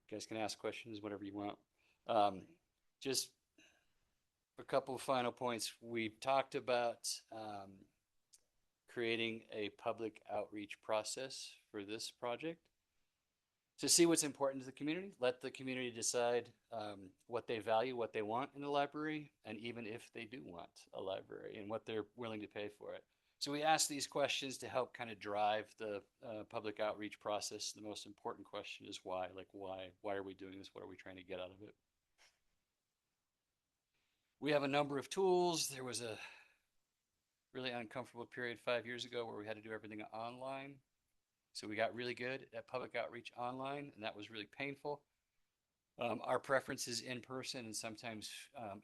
guys can ask questions, whatever you want. Just a couple of final points. We've talked about creating a public outreach process for this project to see what's important to the community. Let the community decide what they value, what they want in the library, and even if they do want a library and what they're willing to pay for it. So we ask these questions to help kind of drive the public outreach process. The most important question is why. Like why are we doing this? What are we trying to get out of it? We have a number of tools. There was a really uncomfortable period 5 years ago where we had to do everything online. So we got really good at public outreach online, and that was really painful. Our preference is in person, and sometimes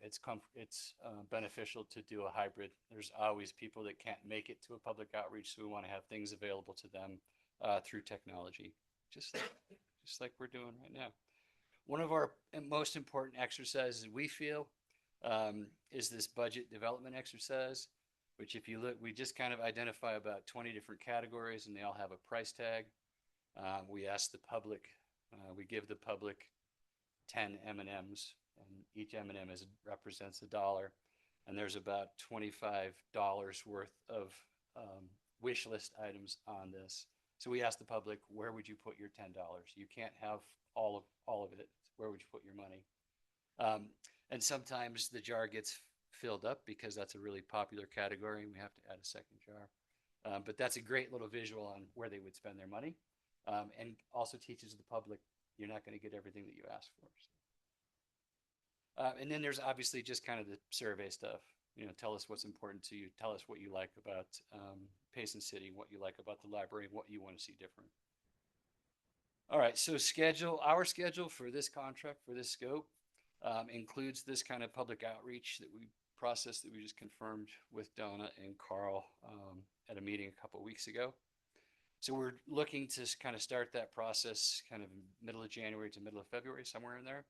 it's beneficial to do a hybrid. There's always people that can't make it to a public outreach, so we want to have things available to them through technology, just like we're doing right now. One of our most important exercises we feel is this budget development exercise, which if you look, we just kind of identify about 20 different categories, and they all have a price tag. We ask the public, we give the public 10 M&Ms, and each M&M represents $1, and there's about $25 worth of wish list items on this. So we ask the public, where would you put your $10? You can't have all of it. Where would you put your money? And sometimes the jar gets filled up because that's a really popular category and we have to add a second jar. But that's a great little visual on where they would spend their money, and also teaches the public you're not going to get everything that you ask for. And then there's obviously just kind of the survey stuff. Tell us what's important to you. Tell us what you like about Payson City, what you like about the library, what you want to see different. All right, so our schedule for this contract, for this scope, includes this kind of public outreach process that we just confirmed with Donna and Carl at a meeting a couple of weeks ago. So we're looking to kind of start that process kind of middle of January to middle of February, somewhere in there.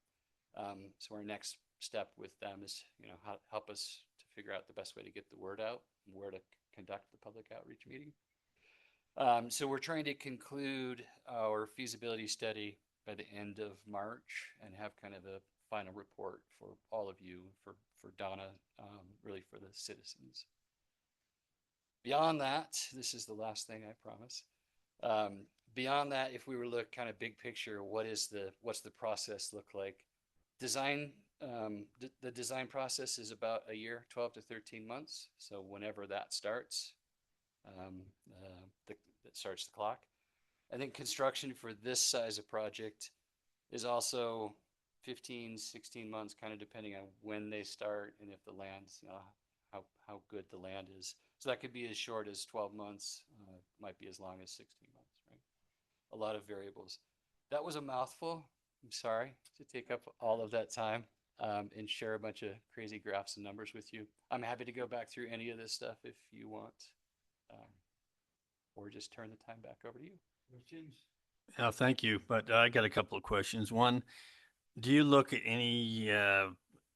So our next step with them is, help us to figure out the best way to get the word out and where to conduct the public outreach meeting. So we're trying to conclude our feasibility study by the end of March and have kind of a final report for all of you, for Donna, really for the citizens. Beyond that, this is the last thing I promise. Beyond that, if we were to look kind of big picture, what's the process look like? Design, the design process is about a year, 12 to 13 months. So whenever that starts, that starts the clock. I think construction for this size of project is also 15, 16 months, kind of depending on when they start and if the land's, how good the land is. So that could be as short as 12 months, might be as long as 16 months, right? A lot of variables. That was a mouthful. I'm sorry to take up all of that time and share a bunch of crazy graphs and numbers with you. I'm happy to go back through any of this stuff if you want, or just turn the time back over to you. Questions? Yeah, thank you. But I got a couple of questions. One, do you look at any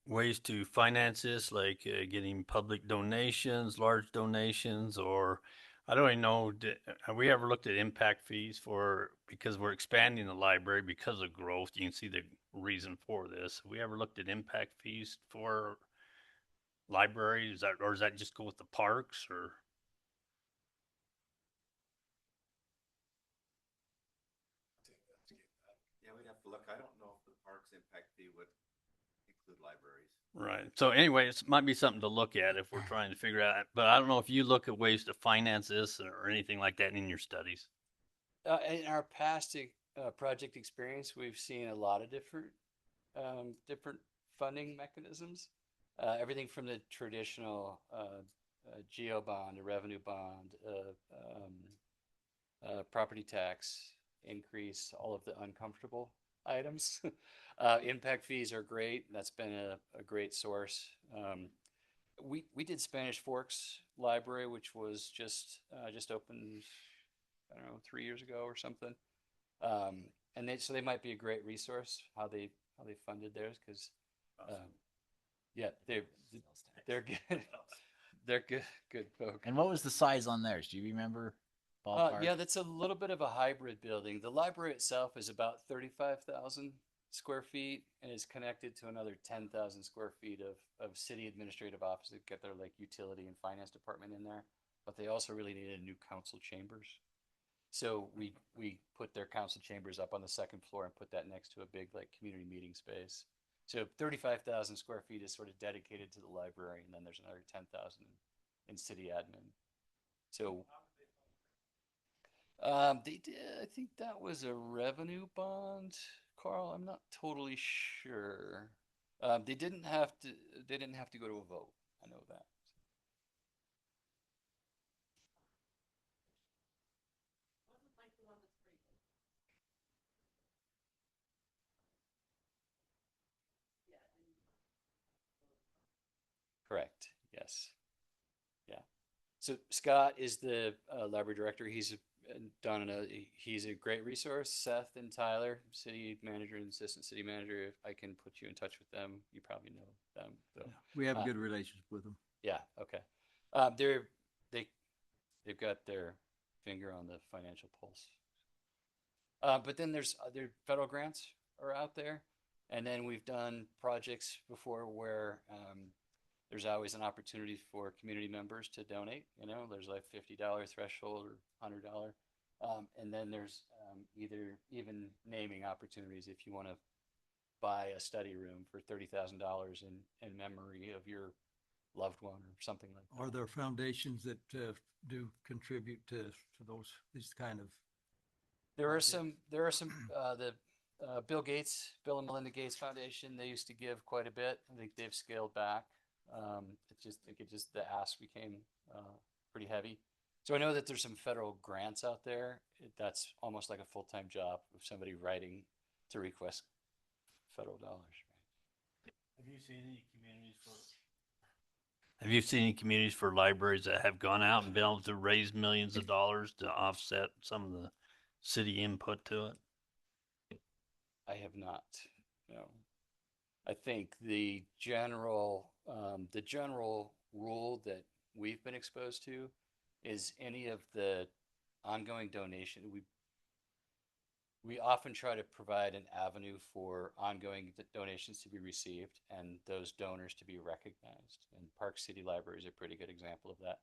ways to finance this, like getting public donations, large donations, or I don't even know, have we ever looked at impact fees because we're expanding the library because of growth? You can see the reason for this. Have we ever looked at impact fees for libraries, or does that just go with the parks, or? Yeah, we'd have to look. I don't know if the parks impact fee would include libraries. Right. So anyway, it might be something to look at if we're trying to figure out, but I don't know if you look at ways to finance this or anything like that in your studies. In our past project experience, we've seen a lot of different funding mechanisms. Everything from the traditional geo bond, a revenue bond, property tax increase, all of the uncomfortable items. Impact fees are great. That's been a great source. We did Spanish Forks Library, which was just opened, I don't know, 3 years ago or something. and so they might be a great resource how they funded theirs because yeah, they're good. They're good folk. And what was the size on theirs? Do you remember? Ballpark? Yeah, that's a little bit of a hybrid building. The library itself is about 35,000 square feet and is connected to another 10,000 square feet of city administrative offices. Get their like utility and finance department in there, but they also really needed new council chambers. So we put their council chambers up on the second floor and put that next to a big like community meeting space. So 35,000 square feet is sort of dedicated to the library, and then there's another 10,000 in city admin. So they did, I think that was a revenue bond, Carl. I'm not totally sure. They didn't have to go to a vote. I know that. Correct. Yes. Yeah. So Scott is the library director. He's he's a great resource. Seth and Tyler, city manager and assistant city manager. If I can put you in touch with them, you probably know them. So, Yeah, we have a good relationship with them. Yeah. Okay. They've got their finger on the financial pulse. But then there's other federal grants are out there, and then we've done projects before where there's always an opportunity for community members to donate. You know, there's like $50 threshold or $100, and then there's either even naming opportunities if you want to buy a study room for $30,000 in memory of your loved one or something like that. Are there foundations that do contribute to these kind of? There are some. The Bill and Melinda Gates Foundation. They used to give quite a bit. I think they've scaled back. The ask became pretty heavy. So I know that there's some federal grants out there. That's almost like a full-time job of somebody writing to request federal dollars. Have you seen any communities for libraries that have gone out and been able to raise millions of dollars to offset some of the city input to it? I have not. No. I think the general rule that we've been exposed to is any of the ongoing donation. We often try to provide an avenue for ongoing donations to be received and those donors to be recognized. And Park City Library is a pretty good example of that.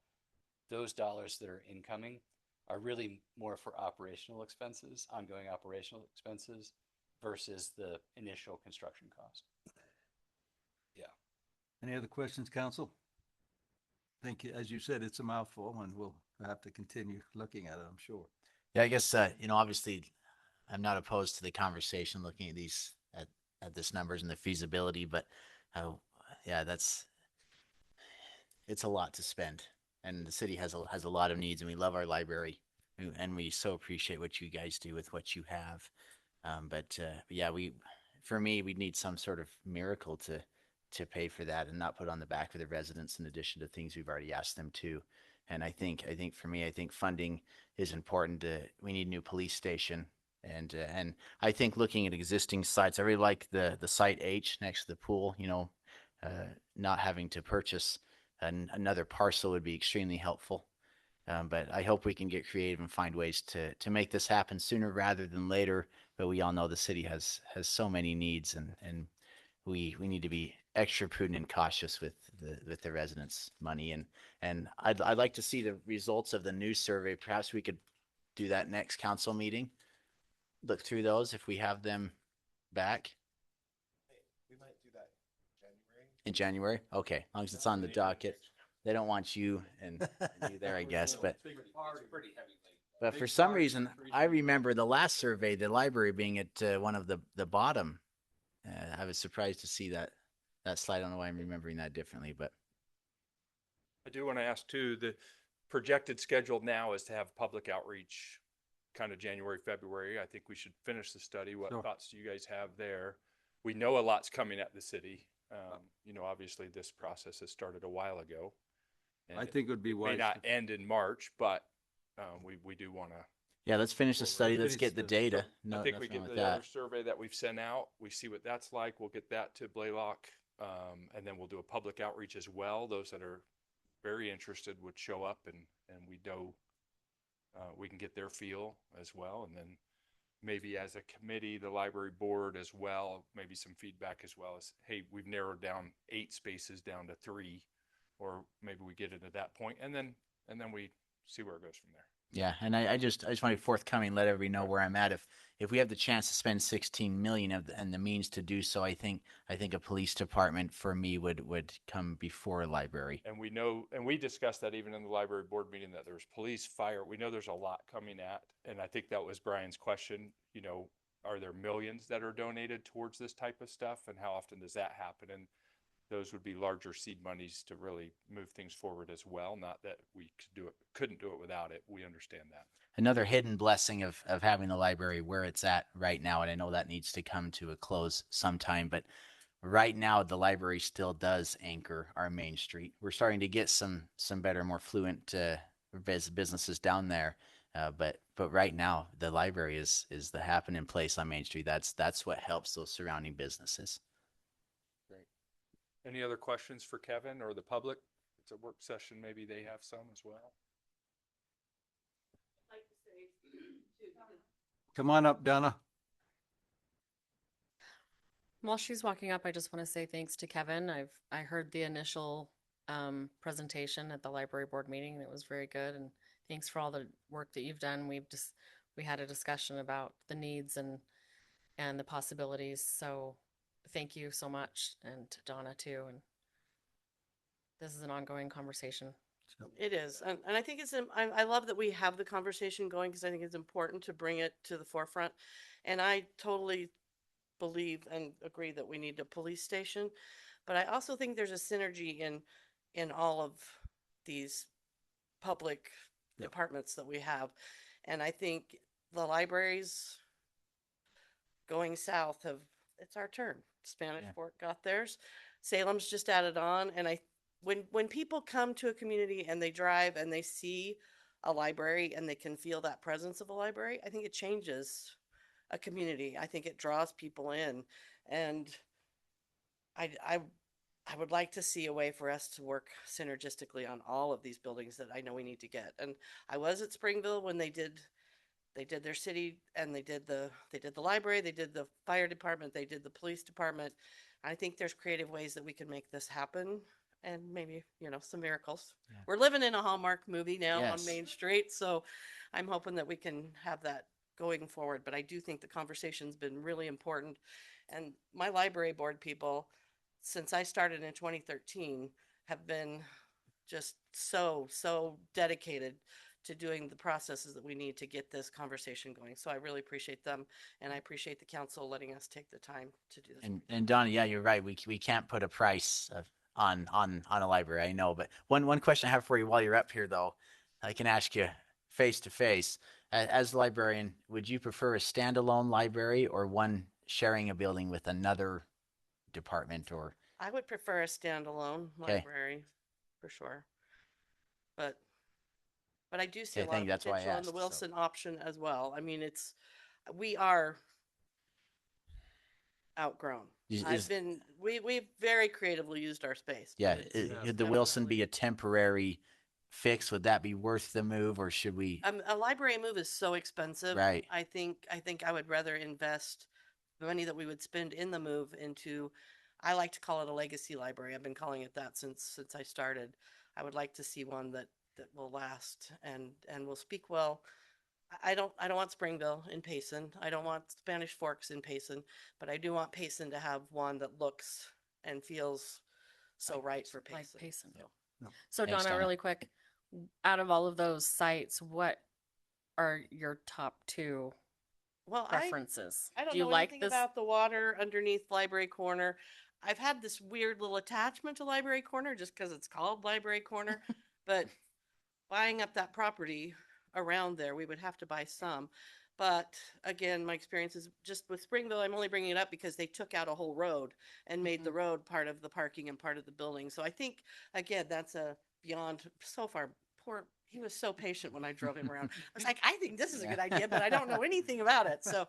Those dollars that are incoming are really more for operational expenses, ongoing operational expenses, versus the initial construction cost. Yeah. Any other questions, council? I think, as you said, it's a mouthful, and we'll have to continue looking at it, I'm sure. Yeah, I guess obviously, I'm not opposed to the conversation looking at these at this numbers and the feasibility, but yeah, it's a lot to spend, and the city has a lot of needs, and we love our library, and we so appreciate what you guys do with what you have. But yeah, for me, we need some sort of miracle to pay for that and not put on the back of the residents in addition to things we've already asked them to. And I think for me, I think funding is important. We need a new police station. And I think looking at existing sites, I really like the site H next to the pool, not having to purchase another parcel would be extremely helpful. But I hope we can get creative and find ways to make this happen sooner rather than later. But we all know the city has so many needs, and we need to be extra prudent and cautious with the residents' money. And I'd like to see the results of the new survey. Perhaps we could do that next council meeting. Look through those if we have them back. We might do that In January? Okay, as long as it's on the docket. They don't want you and you there, I guess. But for some reason, I remember the last survey, the library being at one of the bottom. I was surprised to see that slide. I don't know why I'm remembering that differently, but I do want to ask too, the projected schedule now is to have public outreach kind of January, February. I think we should finish the study. What thoughts do you guys have there? We know a lot's coming at the city. Obviously this process has started a while ago. I think it would be wise. May not end in March, but we do want to. Yeah, let's finish the study. Let's get the data. I think we Nothing get with the that. other survey that we've sent out. We see what that's like. We'll get that to Blaylock. And then we'll do a public outreach as well. Those that are very interested would show up and we know we can get their feel as well. And then maybe as a committee, the library board as well, maybe some feedback as well as, hey, we've narrowed down 8 spaces down to 3, or maybe we get it at that point, and then we see where it goes from there. Yeah, and I just want to be forthcoming, let everybody know where I'm at. If we have the chance to spend 16 million and the means to do so, I think a police department for me would come before a library. And we know, and we discussed that even in the library board meeting, that there's police, fire. We know there's a lot coming at, and I think that was Brian's question. You know, are there millions that are donated towards this type of stuff, and how often does that happen? And those would be larger seed monies to really move things forward as well. Not that we couldn't do it without it. We understand that. Another hidden blessing of having the library where it's at right now, and I know that needs to come to a close sometime, but right now the library still does anchor our main street. We're starting to get some better, more fluent businesses down there, but right now the library is the happening place on Main Street. That's what helps those surrounding businesses. Great. Any other questions for Kevin or the public? It's a work session. Maybe they have some as well. Come on up, Donna. While she's walking up, I just want to say thanks to Kevin. I heard the initial presentation at the library board meeting, and it was very good. And thanks for all the work that you've done. We had a discussion about the needs and the possibilities. So thank you so much, and to Donna too. And this is an ongoing conversation. It is. And I think I love that we have the conversation going, because I think it's important to bring it to the forefront. And I totally believe and agree that we need a police station, but I also think there's a synergy in all of these public departments that we have. And I think the libraries going south it's our turn. Spanish Fork got theirs. Salem's just added on. And when people come to a community and they drive and they see a library and they can feel that presence of a library, I think it changes a community. I think it draws people in, and I would like to see a way for us to work synergistically on all of these buildings that I know we need to get. And I was at Springville when they did their city, and they did the library, they did the fire department, they did the police department. I think there's creative ways that we can make this happen, and maybe, some miracles. Yeah. We're living in a Hallmark movie now on Main Street, so I'm hoping that we can have that going forward. But I do think the conversation's been really important. And my library board people, since I started in 2013, have been just so dedicated to doing the processes that we need to get this conversation going. So I really appreciate them, and I appreciate the council letting us take the time to do this. And Donna, yeah, you're right. We can't put a price on a library, I know. But one question I have for you while you're up here, though, I can ask you face to face. As a librarian, would you prefer a standalone library or one sharing a building with another department? Or I would prefer a standalone library for sure. But I do see a lot of potential in the Wilson option as well. I mean, we are outgrown. We've very creatively used our space. Yeah, could the Wilson be a temporary fix? Would that be worth the move, or should we? A library move is so expensive. Right. I think I would rather invest the money that we would spend in the move into, I like to call it a legacy library. I've been calling it that since I started. I would like to see one that will last and will speak well. I don't want Springville in Payson. I don't want Spanish Forks in Payson, but I do want Payson to have one that looks and feels so right for Payson. Like Payson. No. So Thanks, Donna, really quick, out of all of those sites, what are your top 2 preferences? I don't Do you know like anything this? about the water underneath Library Corner. I've had this weird little attachment to Library Corner just because it's called Library Corner, but buying up that property around there, we would have to buy some. But again, my experience is just with Springville, I'm only bringing it up because they took out a whole road and made the road part of the parking and part of the building. So I think, again, that's a beyond so far he was so patient when I drove him around. I was like, I think this is a good idea, but I don't know anything about it. So,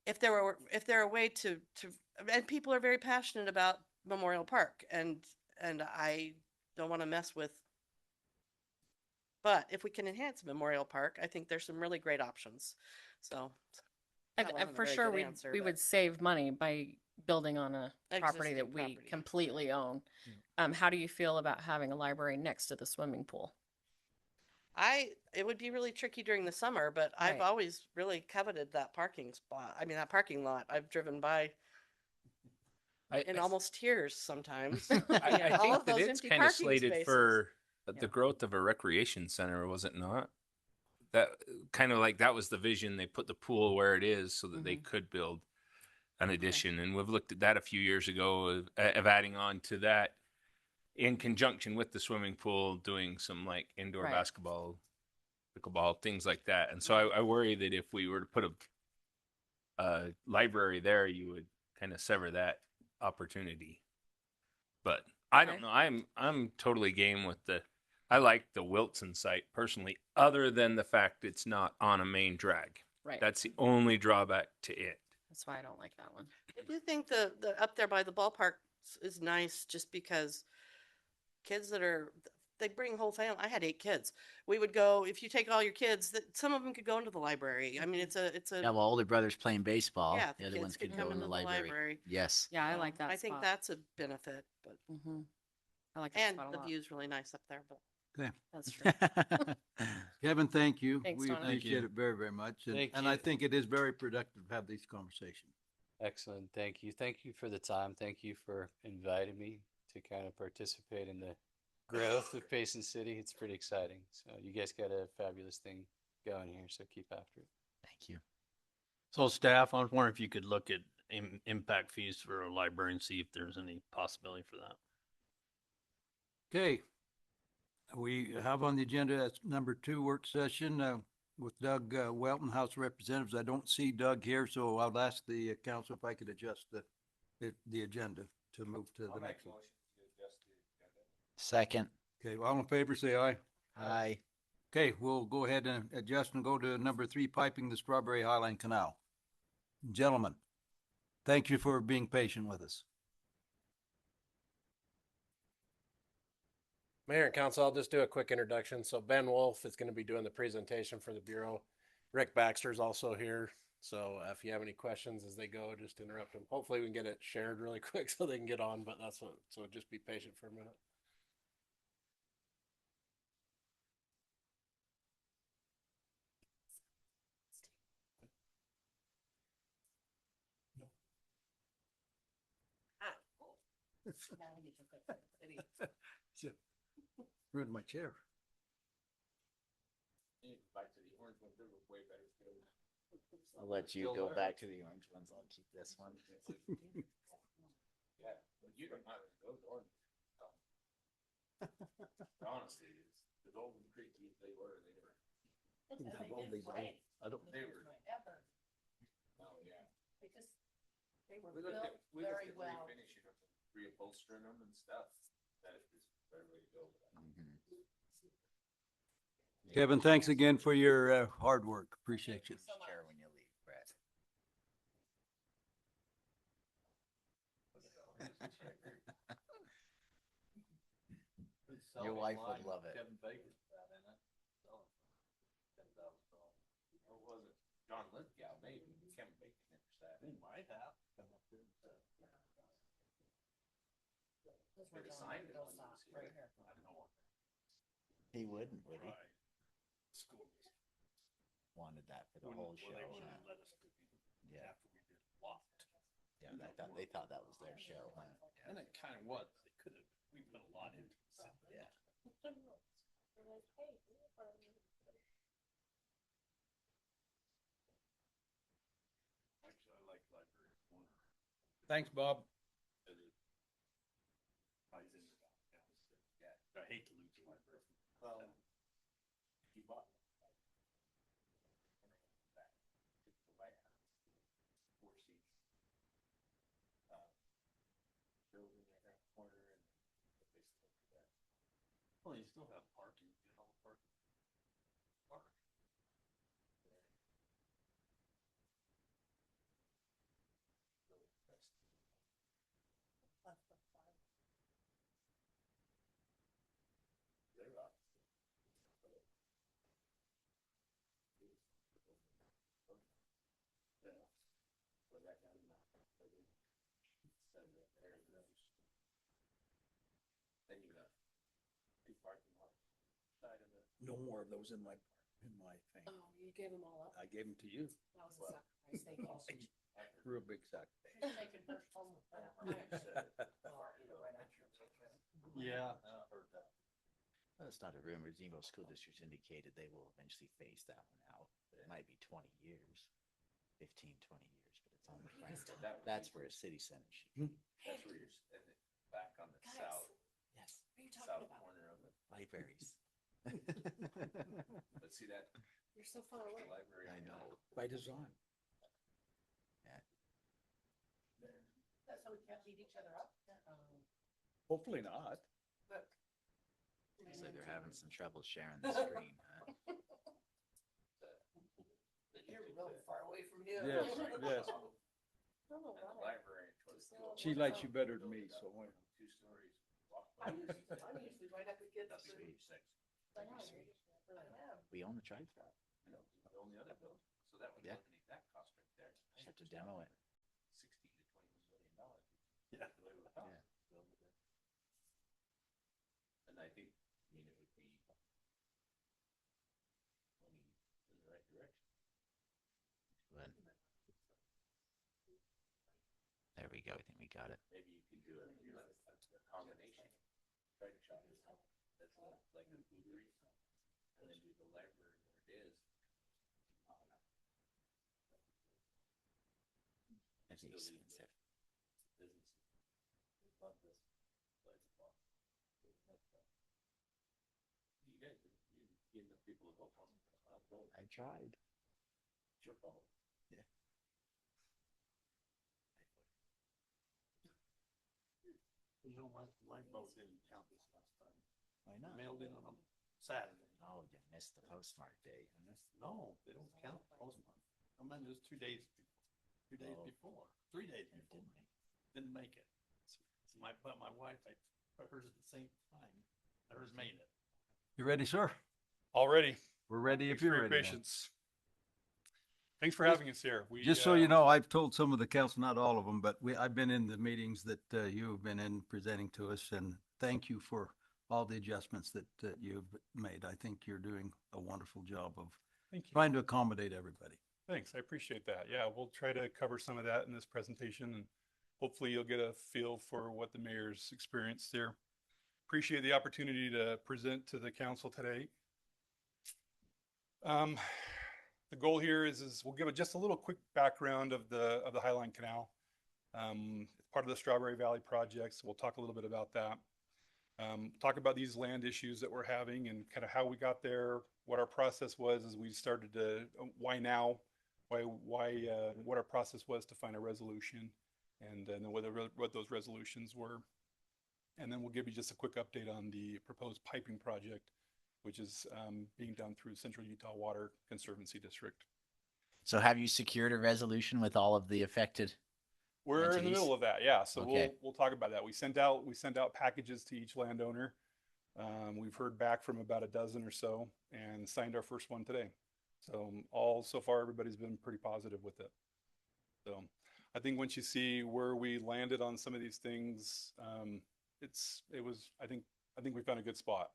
if there were a way to, and people are very passionate about Memorial Park, and I don't want to mess with. But if we can enhance Memorial Park, I think there's some really great options. So, that wasn't a for very sure, good we answer, we but- would save money by building on a property Existing that we property. completely own. How do you feel about having a library next to the swimming pool? It would be really tricky during the summer, but I've Right. always really coveted that parking spot. I mean, that parking lot. I've driven by in almost tears sometimes. I All think of that those it's empty kind of parking slated spaces. for the growth of a recreation center, was it not? That kind of like that was the vision. They put the pool where it is so that they could build an addition. And we've looked at that a few years ago of adding on to that in conjunction with the swimming pool, doing some like indoor Right. basketball, pickleball, things like that. And so I worry that if we were to put a library there, you would kind of sever that opportunity. But I don't know. I'm totally game with I like the Wilson site personally, other than the fact it's not on a main drag. Right. That's the only drawback to it. That's why I don't like that one. I do think the up there by the ballpark is nice, just because kids they bring whole family. I had 8 kids. We would go, if you take all your kids, that some of them could go into the library. I mean, it's a Yeah, well, older brother's playing baseball. Yeah, the other kids ones could could come go in the into the library. library. Yes. Yeah, I like that I think spot. that's a benefit, but I like that and spot a the lot. view's really nice up there. But Okay. That's true. Kevin, thank you. Thanks, We Tony. Thank appreciate you. it very, very much. And, Thank and I you. think it is very productive to have these conversations. Excellent. Thank you. Thank you for the time. Thank you for inviting me to kind of participate in the growth of Payson City. It's pretty exciting. So you guys got a fabulous thing going here. So keep after it. Thank you. So staff, I was wondering if you could look at impact fees for a library and see if there's any possibility for that. Okay. We have on the agenda, that's number 2 work session with Doug Welton, House of Representatives. I don't see Doug here, so I'll ask the council if I could adjust the agenda to move to the next one. Second. Okay, all in favor, say aye. Aye. Okay, we'll go ahead and adjust and go to number 3, piping the Strawberry Highline Canal. Gentlemen, thank you for being patient with us. Mayor and Council, I'll just do a quick introduction. So Ben Wolf is going to be doing the presentation for the Bureau. Rick Baxter is also here. So if you have any questions as they go, just interrupt them. Hopefully we can get it shared really quick so they can get on, but so just be patient for a minute. Ruined my chair. I'll let you go back to the orange ones. I'll keep this one. Yeah, you don't have those orange. Honestly, the Golden Creek, they were. I don't. They were. Oh, yeah. Because they were We looked built at very well. refinishing them, reupholstering them and stuff. That is the better way to go. Kevin, thanks again for your hard work. Appreciate you. Share when you leave, Brett. Your wife would love it. Kevin Baker. Or was it John Lithgow? Maybe Kevin Baker never sat. He might have. Maybe signed it when he was here. I don't know. He wouldn't, would he? Right. School. Wanted that for the whole show. Huh? Yeah. Yeah, they thought that was their show. Huh? And it kind of was. They could have. We put a lot into it. Yeah. Actually, I like library. Thanks, Bob. I hate to lose the library. He bought. Building in that corner and Well, you still have parking, you know, parking. Park. Then you got two parking lots. No more of those in my thing. Oh, you gave them all up? I gave them to you. That was a sacrifice, thank you. Real big sacrifice. Yeah. That's not a rumor. Zemo School District's indicated they will eventually phase that one out. But it might be 20 years, 15, 20 years, but it's on the plan. That's where a city center should be. That's where you're back on the Guys, south. Yes. What are you talking about? Corner of it. Libraries. But see that You're so far away. library. I know. By design. Yeah. That's how we can't beat each other up. Hopefully not. Look. Looks like they're having some trouble sharing the screen, huh? You're really far away from you. Yes, yes. I don't know And the why. library. towards the- She likes you better than me, so. 2 stories. I'm usually right up against the. Sweet. I know, I am. We own the tri track. No, we own the other building. So that would Yeah. eliminate that cost right there. Just have to demo it. 16 to 21 million dollars. Yeah. Yeah. And I think, I mean, it would be money in the right direction. But there we go. I think we got it. Maybe you could do a combination. Try to shop this out. That's like a food and then do the library where it is. That'd be expensive. Businesses. Love this. You guys, you give the people a vote on it. I tried. It's your fault. Yeah. You know, my vote didn't count this last time. Why not? Mailed in on a Saturday. Oh, you missed the postmark day. No, they don't count postmark. I mean, it was 2 days before, 2 days Oh. before, 3 days It before. didn't make it. Didn't make it. So my wife, I put hers at the same time. Hers made it. You ready, sir? All ready. We're ready if Thanks for you're your ready. man. patience. Thanks for having us here. We, Just so you know, I've told some of the council, not all of them, but I've been in the meetings that you have been in presenting to us, and thank you for all the adjustments that you've made. I think you're doing a wonderful job of Thank you. trying to accommodate everybody. Thanks. I appreciate that. Yeah, we'll try to cover some of that in this presentation, and hopefully you'll get a feel for what the mayor's experienced there. Appreciate the opportunity to present to the council today. The goal here is we'll give just a little quick background of the Highline Canal. It's part of the Strawberry Valley project, so we'll talk a little bit about that. Talk about these land issues that we're having and kind of how we got there, what our process was as we started to, why now, what our process was to find a resolution, and then what those resolutions were. And then we'll give you just a quick update on the proposed piping project, which is being done through Central Utah Water Conservancy District. So have you secured a resolution with all of the affected? We're in the entities? middle of that, yeah. So Okay. we'll talk about that. We sent out packages to each landowner. We've heard back from about a dozen or so and signed our first one today. So so far everybody's been pretty positive with it. So I think once you see where we landed on some of these things, I think we found a good spot,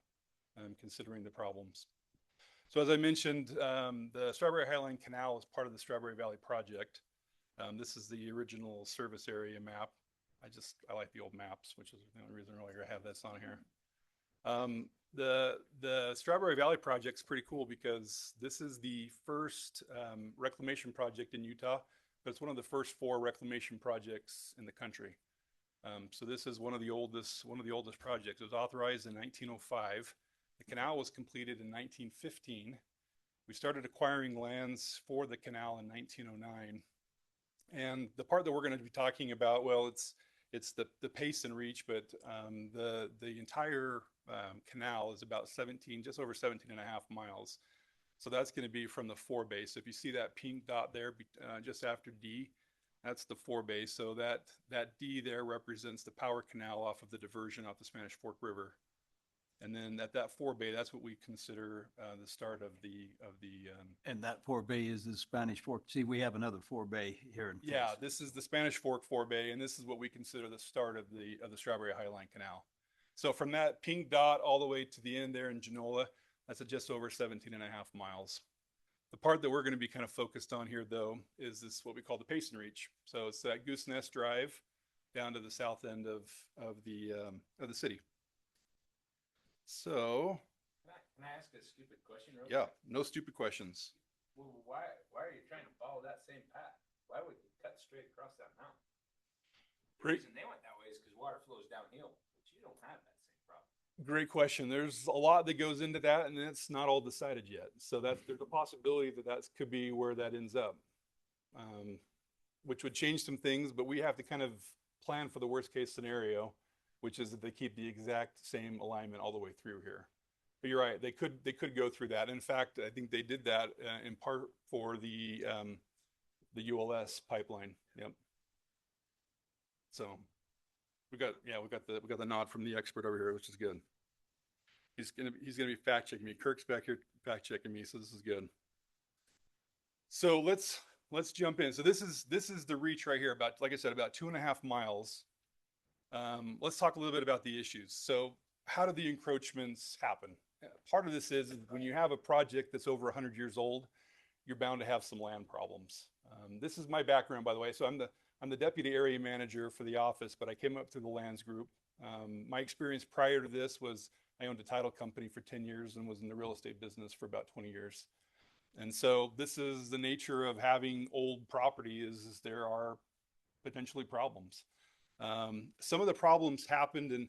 considering the problems. So as I mentioned, the Strawberry Highline Canal is part of the Strawberry Valley project. This is the original service area map. I like the old maps, which is the only reason really I have this on here. The Strawberry Valley project's pretty cool because this is the first reclamation project in Utah, but it's one of the first 4 reclamation projects in the country. So this is one of the oldest projects. It was authorized in 1905. The canal was completed in 1915. We started acquiring lands for the canal in 1909. And the part that we're going to be talking about, well, it's the Payson reach, but the entire canal is about 17, just over 17 and a half miles. So that's going to be from the forebay. So if you see that pink dot there, just after D, that's the forebay. So that D there represents the power canal off of the diversion off the Spanish Fork River. And then at that forebay, that's what we consider the start of the. And that forebay is the Spanish Fork. See, we have another forebay here in. Yeah, this is the Spanish Fork forebay, and this is what we consider the start of the Strawberry Highline Canal. So from that pink dot all the way to the end there in Genola, that's at just over 17 and a half miles. The part that we're going to be kind of focused on here, though, is this what we call the Payson Reach. So it's that Goose Nest Drive down to the south end of the city. So. Can I ask a stupid question? Yeah, no stupid questions. Well, why are you trying to follow that same path? Why would you cut straight across that mountain? The reason they went that way is because water flows downhill, but you don't have that same problem. Great question. There's a lot that goes into that, and it's not all decided yet. So there's a possibility that could be where that ends up, which would change some things. But we have to kind of plan for the worst case scenario, which is that they keep the exact same alignment all the way through here. But you're right; they could go through that. In fact, I think they did that in part for the ULS pipeline. Yep. So we got the nod from the expert over here, which is good. He's gonna be fact checking me. Kirk's back here fact checking me, so this is good. So let's jump in. So this is the reach right here, about, like I said, about 2.5 miles. Let's talk a little bit about the issues. So how do the encroachments happen? Part of this is when you have a project that's over 100 years old, you're bound to have some land problems. This is my background, by the way. So I'm the deputy area manager for the office, but I came up through the lands group. My experience prior to this was I owned a title company for 10 years and was in the real estate business for about 20 years. And so this is the nature of having old property is there are potentially problems. Some of the problems happened, and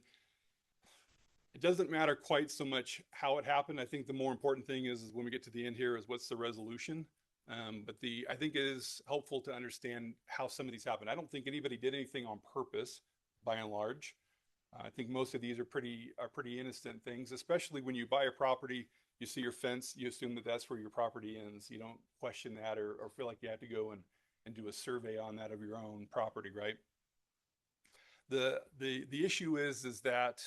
it doesn't matter quite so much how it happened. I think the more important thing is when we get to the end here is what's the resolution. But I think it is helpful to understand how some of these happen. I don't think anybody did anything on purpose, by and large. I think most of these are pretty innocent things, especially when you buy a property, you see your fence, you assume that that's where your property ends. You don't question that or feel like you have to go and do a survey on that of your own property, right? The issue is that,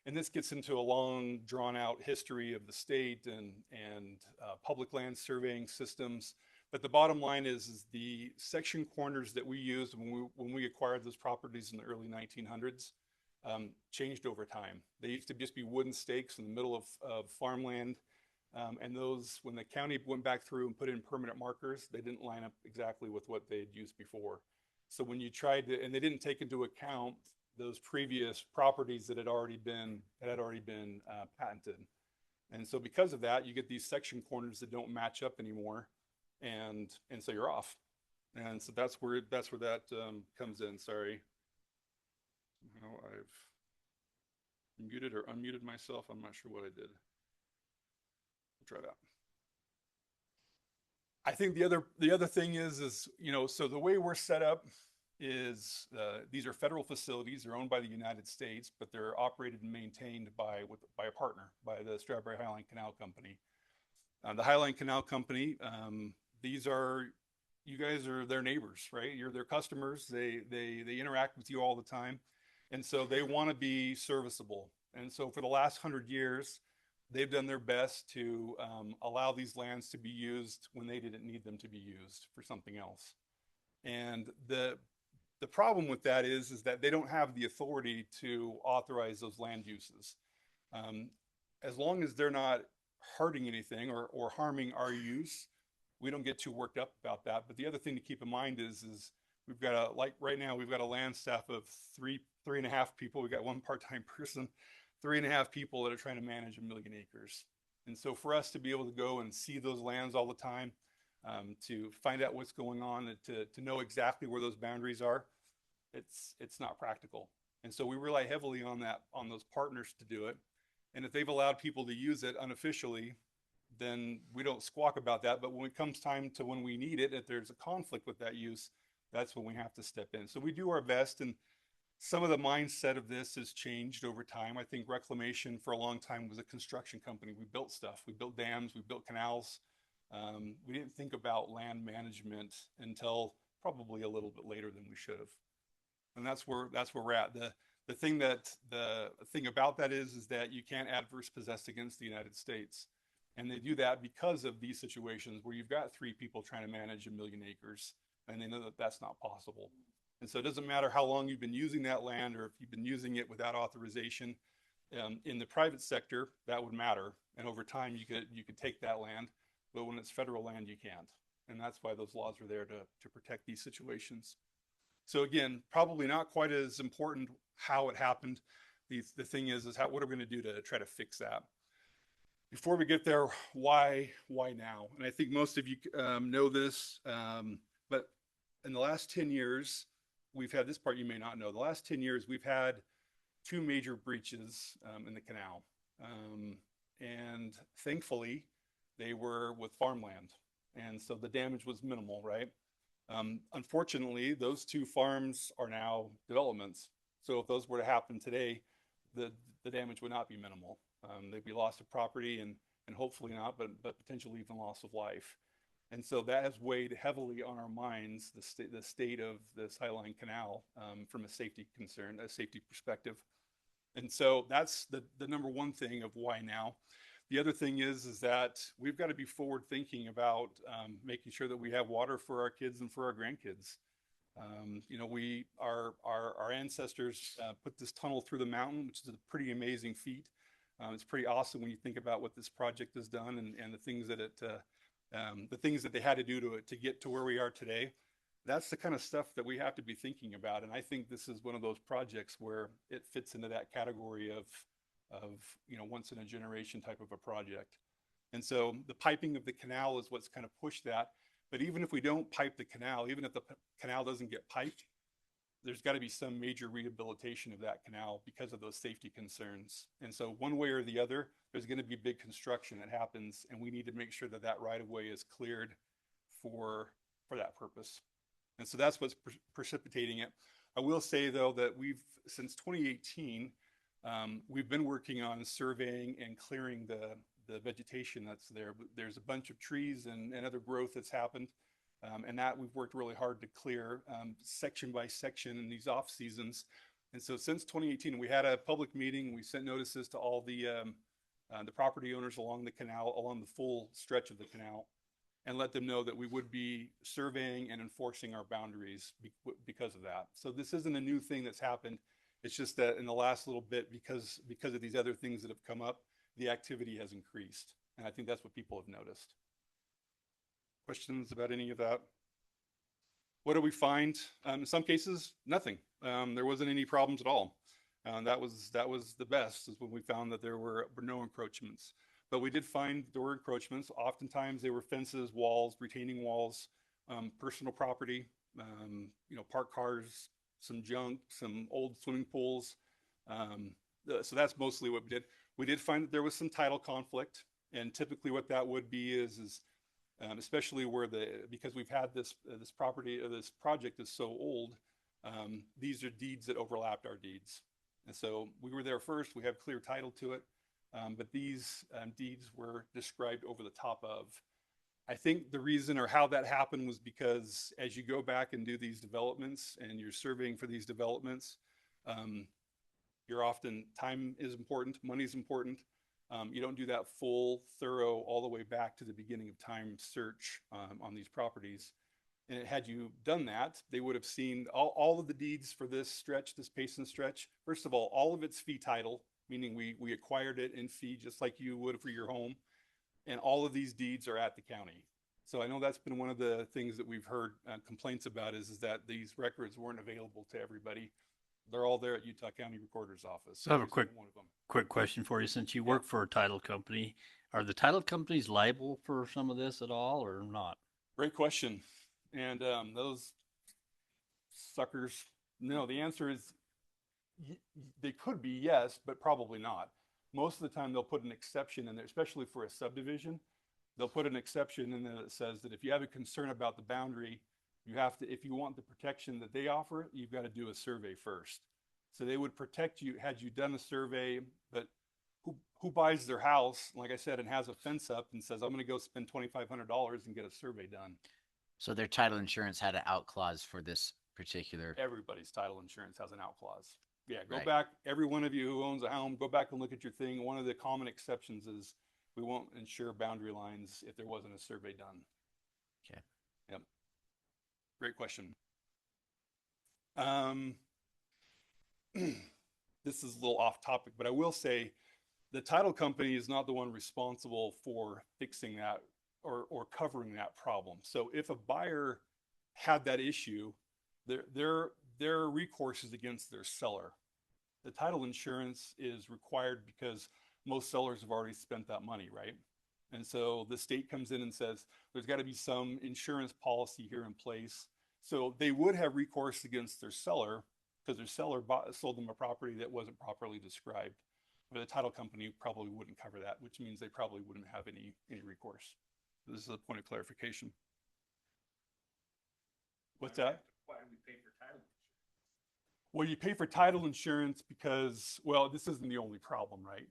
and this gets into a long drawn out history of the state and public land surveying systems. But the bottom line is the section corners that we used when we acquired those properties in the early 1900s changed over time. They used to just be wooden stakes in the middle of farmland. And those, when the county went back through and put in permanent markers, they didn't line up exactly with what they had used before. So when you tried to, and they didn't take into account those previous properties that had already been patented. And so because of that, you get these section corners that don't match up anymore. And so you're off. And so that's where that comes in. Sorry. Now I've muted or unmuted myself. I'm not sure what I did. We'll try that. I think the other thing is, you know, so the way we're set up is these are federal facilities. They're owned by the United States, but they're operated and maintained by a partner, by the Strawberry Highline Canal Company. The Highline Canal Company, you guys are their neighbors, right? You're their customers. They interact with you all the time. And so they want to be serviceable. And so for the last 100 years, they've done their best to allow these lands to be used when they didn't need them to be used for something else. And the problem with that is that they don't have the authority to authorize those land uses. As long as they're not hurting anything or harming our use, we don't get too worked up about that. But the other thing to keep in mind is we've got right now we've got a land staff of three and a half people. We've got one part-time person, 3.5 people that are trying to manage 1 million acres. And so for us to be able to go and see those lands all the time, to find out what's going on, and to know exactly where those boundaries are, it's not practical. And so we rely heavily on those partners to do it. And if they've allowed people to use it unofficially, then we don't squawk about that. But when it comes time to when we need it, if there's a conflict with that use, that's when we have to step in. So we do our best. And Some of the mindset of this has changed over time. I think Reclamation for a long time was a construction company. We built stuff. We built dams. We built canals. We didn't think about land management until probably a little bit later than we should have. And that's where we're at. The thing about that is that you can't adverse possess against the United States. And they do that because of these situations where you've got 3 people trying to manage 1 million acres, and they know that that's not possible. And so it doesn't matter how long you've been using that land or if you've been using it without authorization. In the private sector, that would matter. And over time, you could take that land, but when it's federal land, you can't. And that's why those laws are there to protect these situations. So again, probably not quite as important how it happened. The thing is what are we going to do to try to fix that? Before we get there, why now? And I think most of you know this, but in the last 10 years, we've had this part you may not know. The last 10 years, we've had 2 major breaches in the canal. And thankfully, they were with farmland. And so the damage was minimal, right? Unfortunately, those 2 farms are now developments. So if those were to happen today, the damage would not be minimal. They'd be loss of property and hopefully not, but potentially even loss of life. And so that has weighed heavily on our minds, the state of this Highline Canal from a safety concern, a safety perspective. And so that's the number one thing of why now. The other thing is that we've got to be forward thinking about making sure that we have water for our kids and for our grandkids. You know, our ancestors put this tunnel through the mountain, which is a pretty amazing feat. It's pretty awesome when you think about what this project has done and the things that they had to do to get to where we are today. That's the kind of stuff that we have to be thinking about. And I think this is one of those projects where it fits into that category of once in a generation type of a project. And so the piping of the canal is what's kind of pushed that. But even if we don't pipe the canal, even if the canal doesn't get piped, there's got to be some major rehabilitation of that canal because of those safety concerns. And so one way or the other, there's going to be big construction that happens, and we need to make sure that that right of way is cleared for that purpose. And so that's what's precipitating it. I will say though that since 2018, we've been working on surveying and clearing the vegetation that's there. But there's a bunch of trees and other growth that's happened. And that we've worked really hard to clear section by section in these off seasons. And so since 2018, we had a public meeting. We sent notices to all the property owners along the canal, along the full stretch of the canal, and let them know that we would be surveying and enforcing our boundaries because of that. So this isn't a new thing that's happened. It's just that in the last little bit, because of these other things that have come up, the activity has increased. And I think that's what people have noticed. Questions about any of that? What do we find? In some cases, nothing. There wasn't any problems at all. That was the best, is when we found that there were no encroachments. But we did find there were encroachments. Oftentimes they were fences, walls, retaining walls, personal property, parked cars, some junk, some old swimming pools. So that's mostly what we did. We did find that there was some title conflict, and typically what that would be is especially because we've had this property or this project is so old, these are deeds that overlapped our deeds. And so we were there first, we have clear title to it, but these deeds were described over the top of. I think the reason or how that happened was because as you go back and do these developments and you're surveying for these developments, time is important, money is important. You don't do that full, thorough, all the way back to the beginning of time search on these properties. And had you done that, they would have seen all of the deeds for this stretch, this Payson stretch. First of all of it's fee title, meaning we acquired it in fee just like you would for your home. And all of these deeds are at the county. So I know that's been one of the things that we've heard complaints about is that these records weren't available to everybody. They're all there at Utah County Recorder's Office. So I have a quick question for you. Since you work for a title company, are the title companies liable for some of this at all or not? Great question. And those suckers, no, the answer is they could be yes, but probably not. Most of the time they'll put an exception in there, especially for a subdivision. They'll put an exception in there that says that if you have a concern about the boundary, you have to, if you want the protection that they offer, you've got to do a survey first. So they would protect you had you done a survey, but who buys their house, like I said, and has a fence up and says, I'm going to go spend $2,500 and get a survey done. So their title insurance had an out clause for this particular. Everybody's title insurance has an out clause. Yeah, go Right. back. Every one of you who owns a home, go back and look at your thing. One of the common exceptions is we won't insure boundary lines if there wasn't a survey done. Okay. Yep. Great question. This is a little off topic, but I will say the title company is not the one responsible for fixing that or covering that problem. So if a buyer had that issue, their recourse is against their seller. The title insurance is required because most sellers have already spent that money, right? And so the state comes in and says, there's got to be some insurance policy here in place. So they would have recourse against their seller because their seller sold them a property that wasn't properly described. But the title company probably wouldn't cover that, which means they probably wouldn't have any recourse. This is a point of clarification. What's that? Why do we pay for title? Well, you pay for title insurance because, well, this isn't the only problem, right?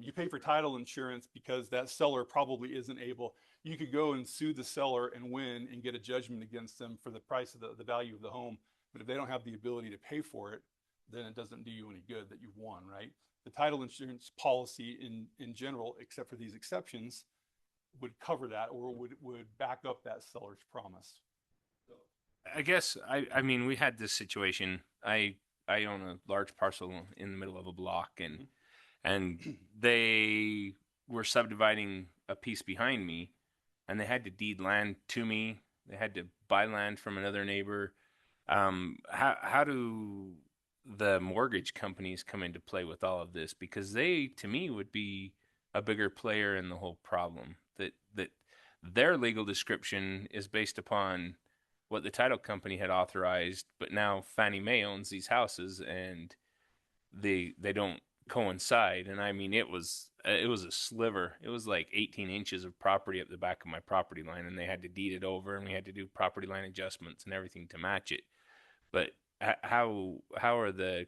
You pay for title insurance because that seller probably isn't able, you could go and sue the seller and win and get a judgment against them for the price of the value of the home. But if they don't have the ability to pay for it, then it doesn't do you any good that you've won, right? The title insurance policy in general, except for these exceptions, would cover that or would back up that seller's promise. I guess I mean we had this situation. I own a large parcel in the middle of a block, and they were subdividing a piece behind me, and they had to deed land to me. They had to buy land from another neighbor. How do the mortgage companies come into play with all of this? Because they, to me, would be a bigger player in the whole problem. That their legal description is based upon what the title company had authorized, but now Fannie Mae owns these houses and they don't coincide. And I mean, it was a sliver. It was like 18 inches of property up the back of my property line, and they had to deed it over, and we had to do property line adjustments and everything to match it. But how are the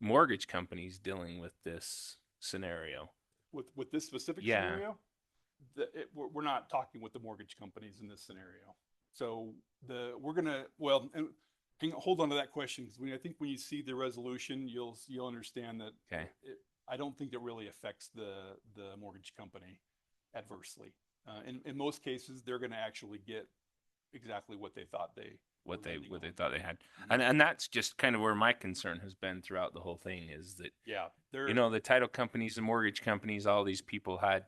mortgage companies dealing with this scenario? With this specific Yeah. scenario, we're not talking with the mortgage companies in this scenario. So we're gonna hold on to that question because I think when you see the resolution, you'll understand that. Okay. I don't think it really affects the mortgage company adversely. In most cases, they're going to actually get exactly what they thought they thought they had, and that's just kind of where my concern has been throughout the whole thing is that the title companies, the mortgage companies, all these people had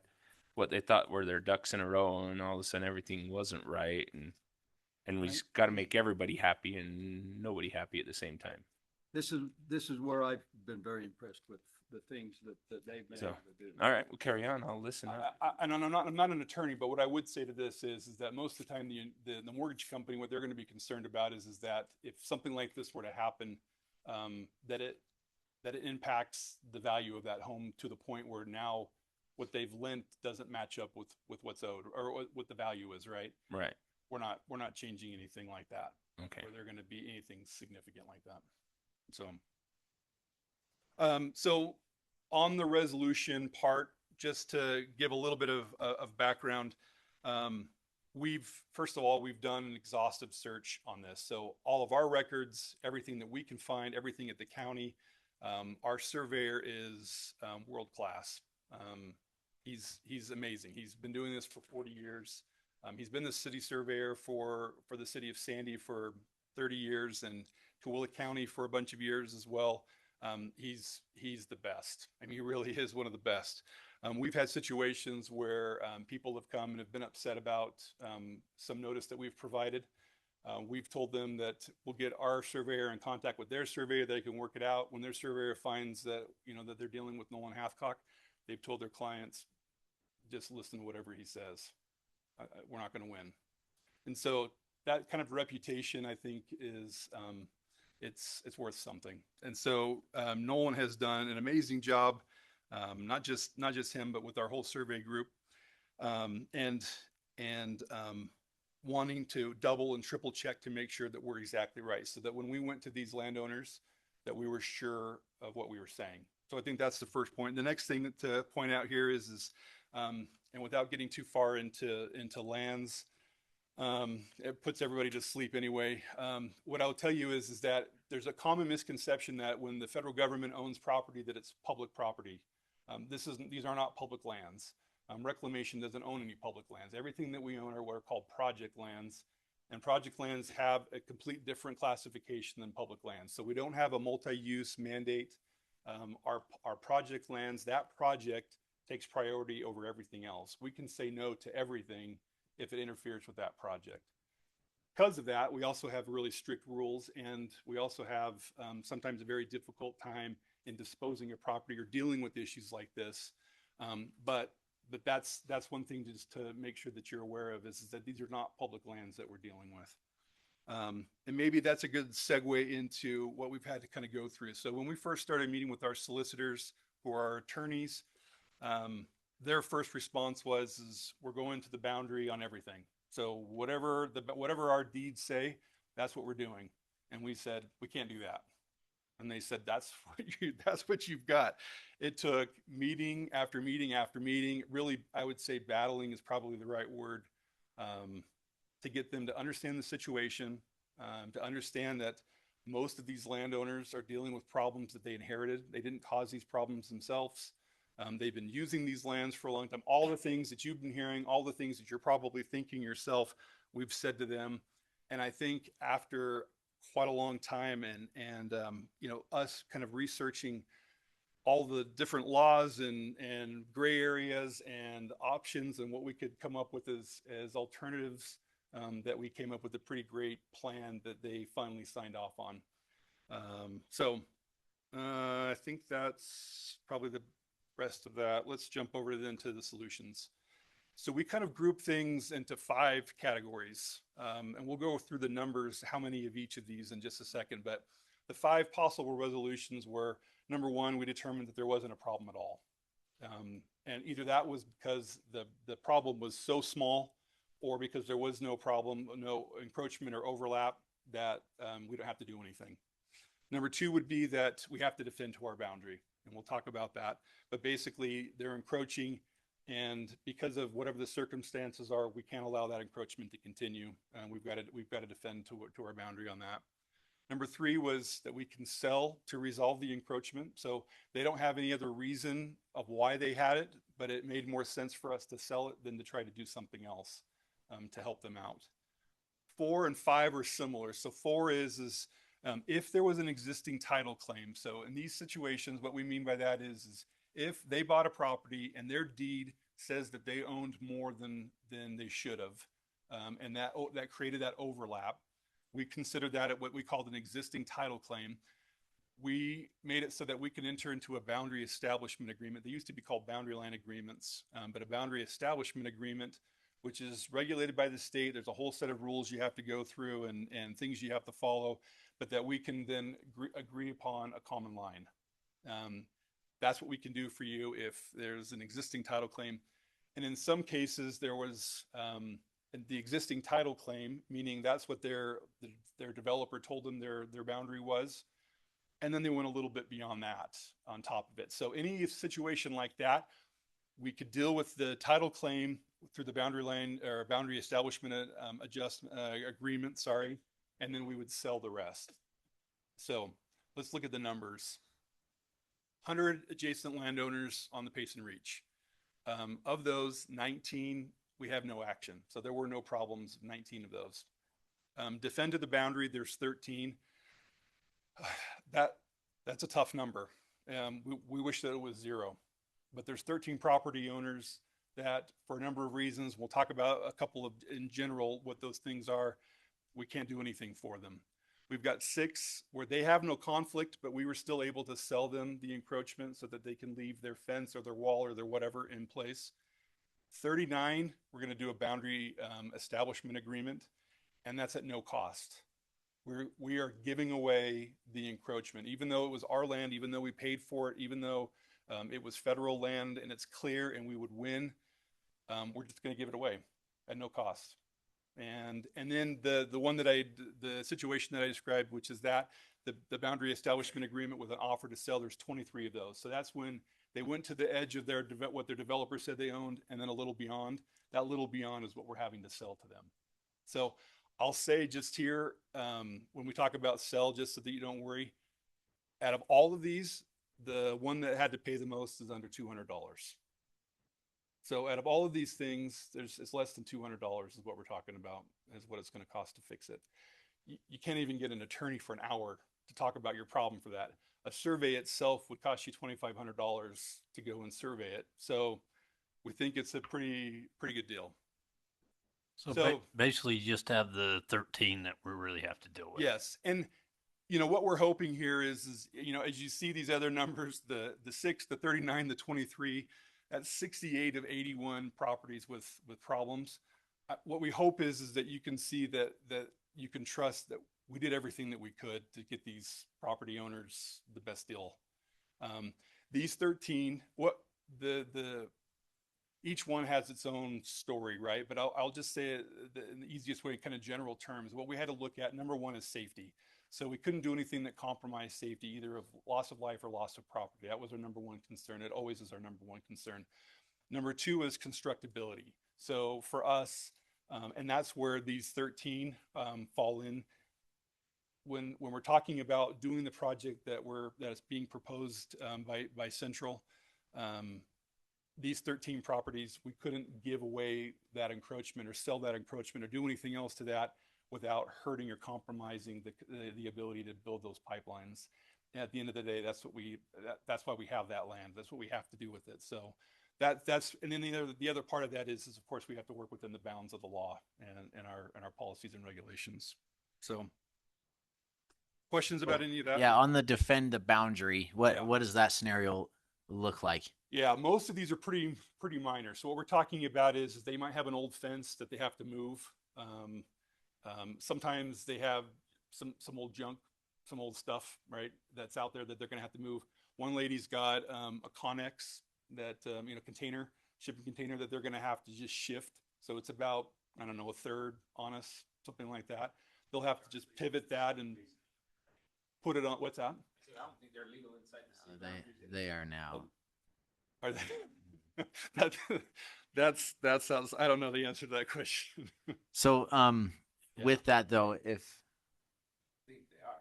what they thought were their ducks in a row, and all of a sudden everything wasn't right, and we just got to make everybody happy and nobody happy at the same time. This is where I've been very impressed with the things that they've been able to do. All right, we'll carry on. I'll listen up. And I'm not an attorney, but what I would say to this is that most of the time the mortgage company, what they're going to be concerned about is that if something like this were to happen, that it impacts the value of that home to the point where now what they've lent doesn't match up with what's owed or what the value is, right? Right. We're not changing anything like that. Okay. Or they're going to be anything significant like that. So on the resolution part, just to give a little bit of background, we've done an exhaustive search on this. So all of our records, everything that we can find, everything at the county, our surveyor is world-class. He's amazing. He's been doing this for 40 years. He's been the city surveyor for the city of Sandy for 30 years and Tooele County for a bunch of years as well. He's the best. I mean, he really is one of the best. We've had situations where people have come and have been upset about some notice that we've provided. We've told them that we'll get our surveyor in contact with their surveyor. They can work it out. When their surveyor finds that, that they're dealing with Nolan Hathcock, they've told their clients, just listen to whatever he says. We're not going to win. And so that kind of reputation, I think, is it's worth something. And so Nolan has done an amazing job, not just him, but with our whole survey group, and wanting to double and triple check to make sure that we're exactly right. So that when we went to these landowners, that we were sure of what we were saying. So I think that's the first point. The next thing to point out here is and without getting too far into lands, it puts everybody to sleep anyway. What I'll tell you is that there's a common misconception that when the federal government owns property, that it's public property. These are not public lands. Reclamation doesn't own any public lands. Everything that we own are what are called project lands, and project lands have a complete different classification than public lands. So we don't have a multi-use mandate. Our project lands, that project takes priority over everything else. We can say no to everything if it interferes with that project. Because of that, we also have really strict rules, and we also have sometimes a very difficult time in disposing of property or dealing with issues like this. But that's one thing just to make sure that you're aware of is that these are not public lands that we're dealing with. And maybe that's a good segue into what we've had to kind of go through. So when we first started meeting with our solicitors, who are our attorneys, their first response was, we're going to the boundary on everything. So whatever our deeds say, that's what we're doing. And we said, we can't do that. And they said, that's what you've got. It took meeting after meeting after meeting. Really, I would say battling is probably the right word, to get them to understand the situation, to understand that most of these landowners are dealing with problems that they inherited. They didn't cause these problems themselves. They've been using these lands for a long time. All the things that you've been hearing, all the things that you're probably thinking yourself, we've said to them. And I think after quite a long time and us kind of researching all the different laws and gray areas and options and what we could come up with as alternatives, that we came up with a pretty great plan that they finally signed off on. I think that's probably the rest of that. Let's jump over then to the solutions. So we kind of group things into 5 categories, and we'll go through the numbers, how many of each of these in just a second. But the 5 possible resolutions were, number 1, we determined that there wasn't a problem at all. And either that was because the problem was so small, or because there was no problem, no encroachment or overlap, that we don't have to do anything. Number 2 would be that we have to defend to our boundary, and we'll talk about that. But basically, they're encroaching, and because of whatever the circumstances are, we can't allow that encroachment to continue. We've got to defend to our boundary on that. Number 3 was that we can sell to resolve the encroachment. So they don't have any other reason of why they had it, but it made more sense for us to sell it than to try to do something else to help them out. 4 and 5 are similar. So 4 is if there was an existing title claim. So in these situations, what we mean by that is if they bought a property and their deed says that they owned more than they should have, and that created that overlap, we considered that at what we called an existing title claim. We made it so that we can enter into a boundary establishment agreement. They used to be called boundary line agreements, but a boundary establishment agreement, which is regulated by the state. There's a whole set of rules you have to go through and things you have to follow, but that we can then agree upon a common line. That's what we can do for you if there's an existing title claim. And in some cases, there was the existing title claim, meaning that's what their developer told them their boundary was. And then they went a little bit beyond that on top of it. So any situation like that, we could deal with the title claim through the boundary line or boundary establishment agreement, and then we would sell the rest. So let's look at the numbers. 100 adjacent landowners on the Payson Reach. Of those, 19, we have no action. So there were no problems, 19 of those. Defended the boundary, there's 13. That's a tough number. We wish that it was 0. But there's 13 property owners that, for a number of reasons, we'll talk about a couple of, in general, what those things are, we can't do anything for them. We've got 6 where they have no conflict, but we were still able to sell them the encroachment so that they can leave their fence or their wall or their whatever in place. 39, we're going to do a boundary establishment agreement, and that's at no cost. We are giving away the encroachment, even though it was our land, even though we paid for it, even though it was federal land and it's clear and we would win. We're just going to give it away at no cost. And then the situation that I described, which is that the boundary establishment agreement with an offer to sell, there's 23 of those. So that's when they went to the edge of what their developer said they owned, and then a little beyond. That little beyond is what we're having to sell to them. So I'll say just here, when we talk about sell, just so that you don't worry, out of all of these, the one that had to pay the most is under $200. So out of all of these things, it's less than $200 is what we're talking about, is what it's going to cost to fix it. You can't even get an attorney for an hour to talk about your problem for that. A survey itself would cost you $2,500 to go and survey it. So we think it's a pretty good deal. So basically, you just have the 13 that we really have to deal with. Yes, and what we're hoping here is as you see these other numbers, the 6, the 39, the 23, that's 68 of 81 properties with problems. What we hope is that you can see that you can trust that we did everything that we could to get these property owners the best deal. These 13, each one has its own story, right? But I'll just say it in the easiest way, kind of general terms. What we had to look at, number one, is safety. So we couldn't do anything that compromised safety, either of loss of life or loss of property. That was our number one concern. It always is our number one concern. Number two is constructability. So for us, and that's where these 13 fall in. When we're talking about doing the project that is being proposed by Central, these 13 properties, we couldn't give away that encroachment or sell that encroachment or do anything else to that without hurting or compromising the ability to build those pipelines. And at the end of the day, that's why we have that land. That's what we have to do with it. So and then the other part of that is of course we have to work within the bounds of the law and our policies and regulations. So questions about any of that? Yeah, on the defend the boundary, what does that scenario look like? Yeah, most of these are pretty minor. So what we're talking about is they might have an old fence that they have to move. Sometimes they have some old junk, some old stuff, right, that's out there that they're going to have to move. One lady's got a Connex that shipping container that they're going to have to just shift. So it's about, I don't know, a third on us, something like that. They'll have to just pivot that and put it on. What's that? I don't think they're legal inside the city. They are now. Are they? That sounds. I don't know the answer to that question. So, with that though, if I think they are.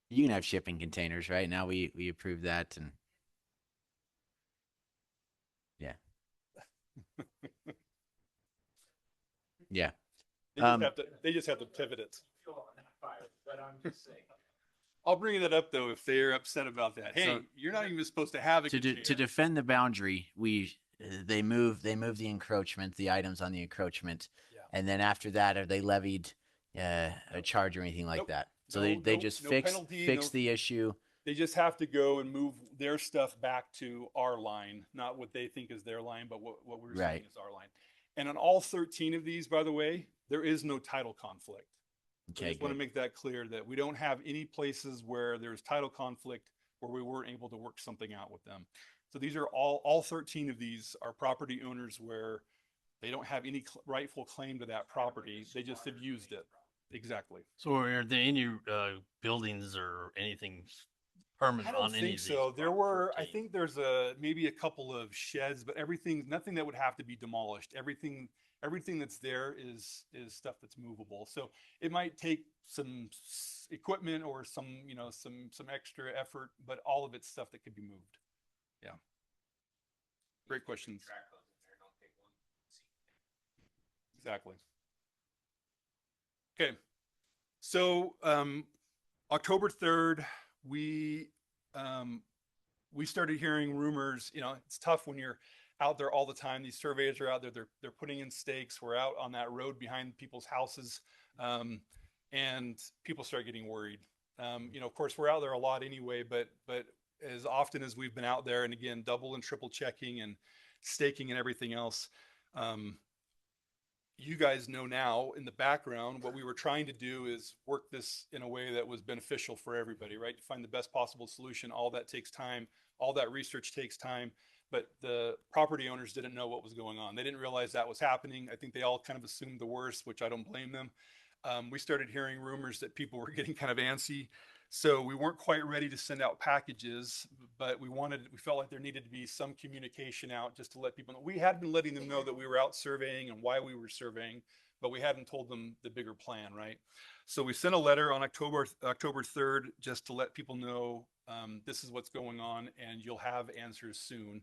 you can have shipping containers, right? Now we approve that, and yeah, yeah. They just have to pivot it. But I'm just saying. I'll bring that up though if they're upset about that. Hey, you're not even supposed to have a container. To defend the boundary, they move the encroachment, the items on the encroachment, and then after that, are they levied a charge or anything like that? So they just fix the issue. They just have to go and move their stuff back to our line, not what they think is their line, but what we're saying is our line. And on all 13 of these, by the way, there is no title conflict. Okay, I just want to make that clear that we don't have any places where there's title conflict where we weren't able to work something out with them. So these are all 13 of these are property owners where they don't have any rightful claim to that property. They just have used it. Exactly. So are there any buildings or anything permanent on any of these? So I think there's maybe a couple of sheds, but nothing that would have to be demolished. Everything that's there is stuff that's movable. So it might take some equipment or some extra effort, but all of it's stuff that could be moved. Yeah. Great questions. Exactly. Okay. So October 3rd, we started hearing rumors. It's tough when you're out there all the time. These surveyors are out there. They're putting in stakes. We're out on that road behind people's houses, and people start getting worried. Of course, we're out there a lot anyway, but as often as we've been out there, and again, double and triple checking and staking and everything else, you guys know now in the background what we were trying to do is work this in a way that was beneficial for everybody, right? To find the best possible solution. All that takes time. All that research takes time. But the property owners didn't know what was going on. They didn't realize that was happening. I think they all kind of assumed the worst, which I don't blame them. We started hearing rumors that people were getting kind of antsy. So we weren't quite ready to send out packages, but we felt like there needed to be some communication out just to let people know. We had been letting them know that we were out surveying and why we were surveying, but we hadn't told them the bigger plan, right? So we sent a letter on October 3rd just to let people know this is what's going on and you'll have answers soon.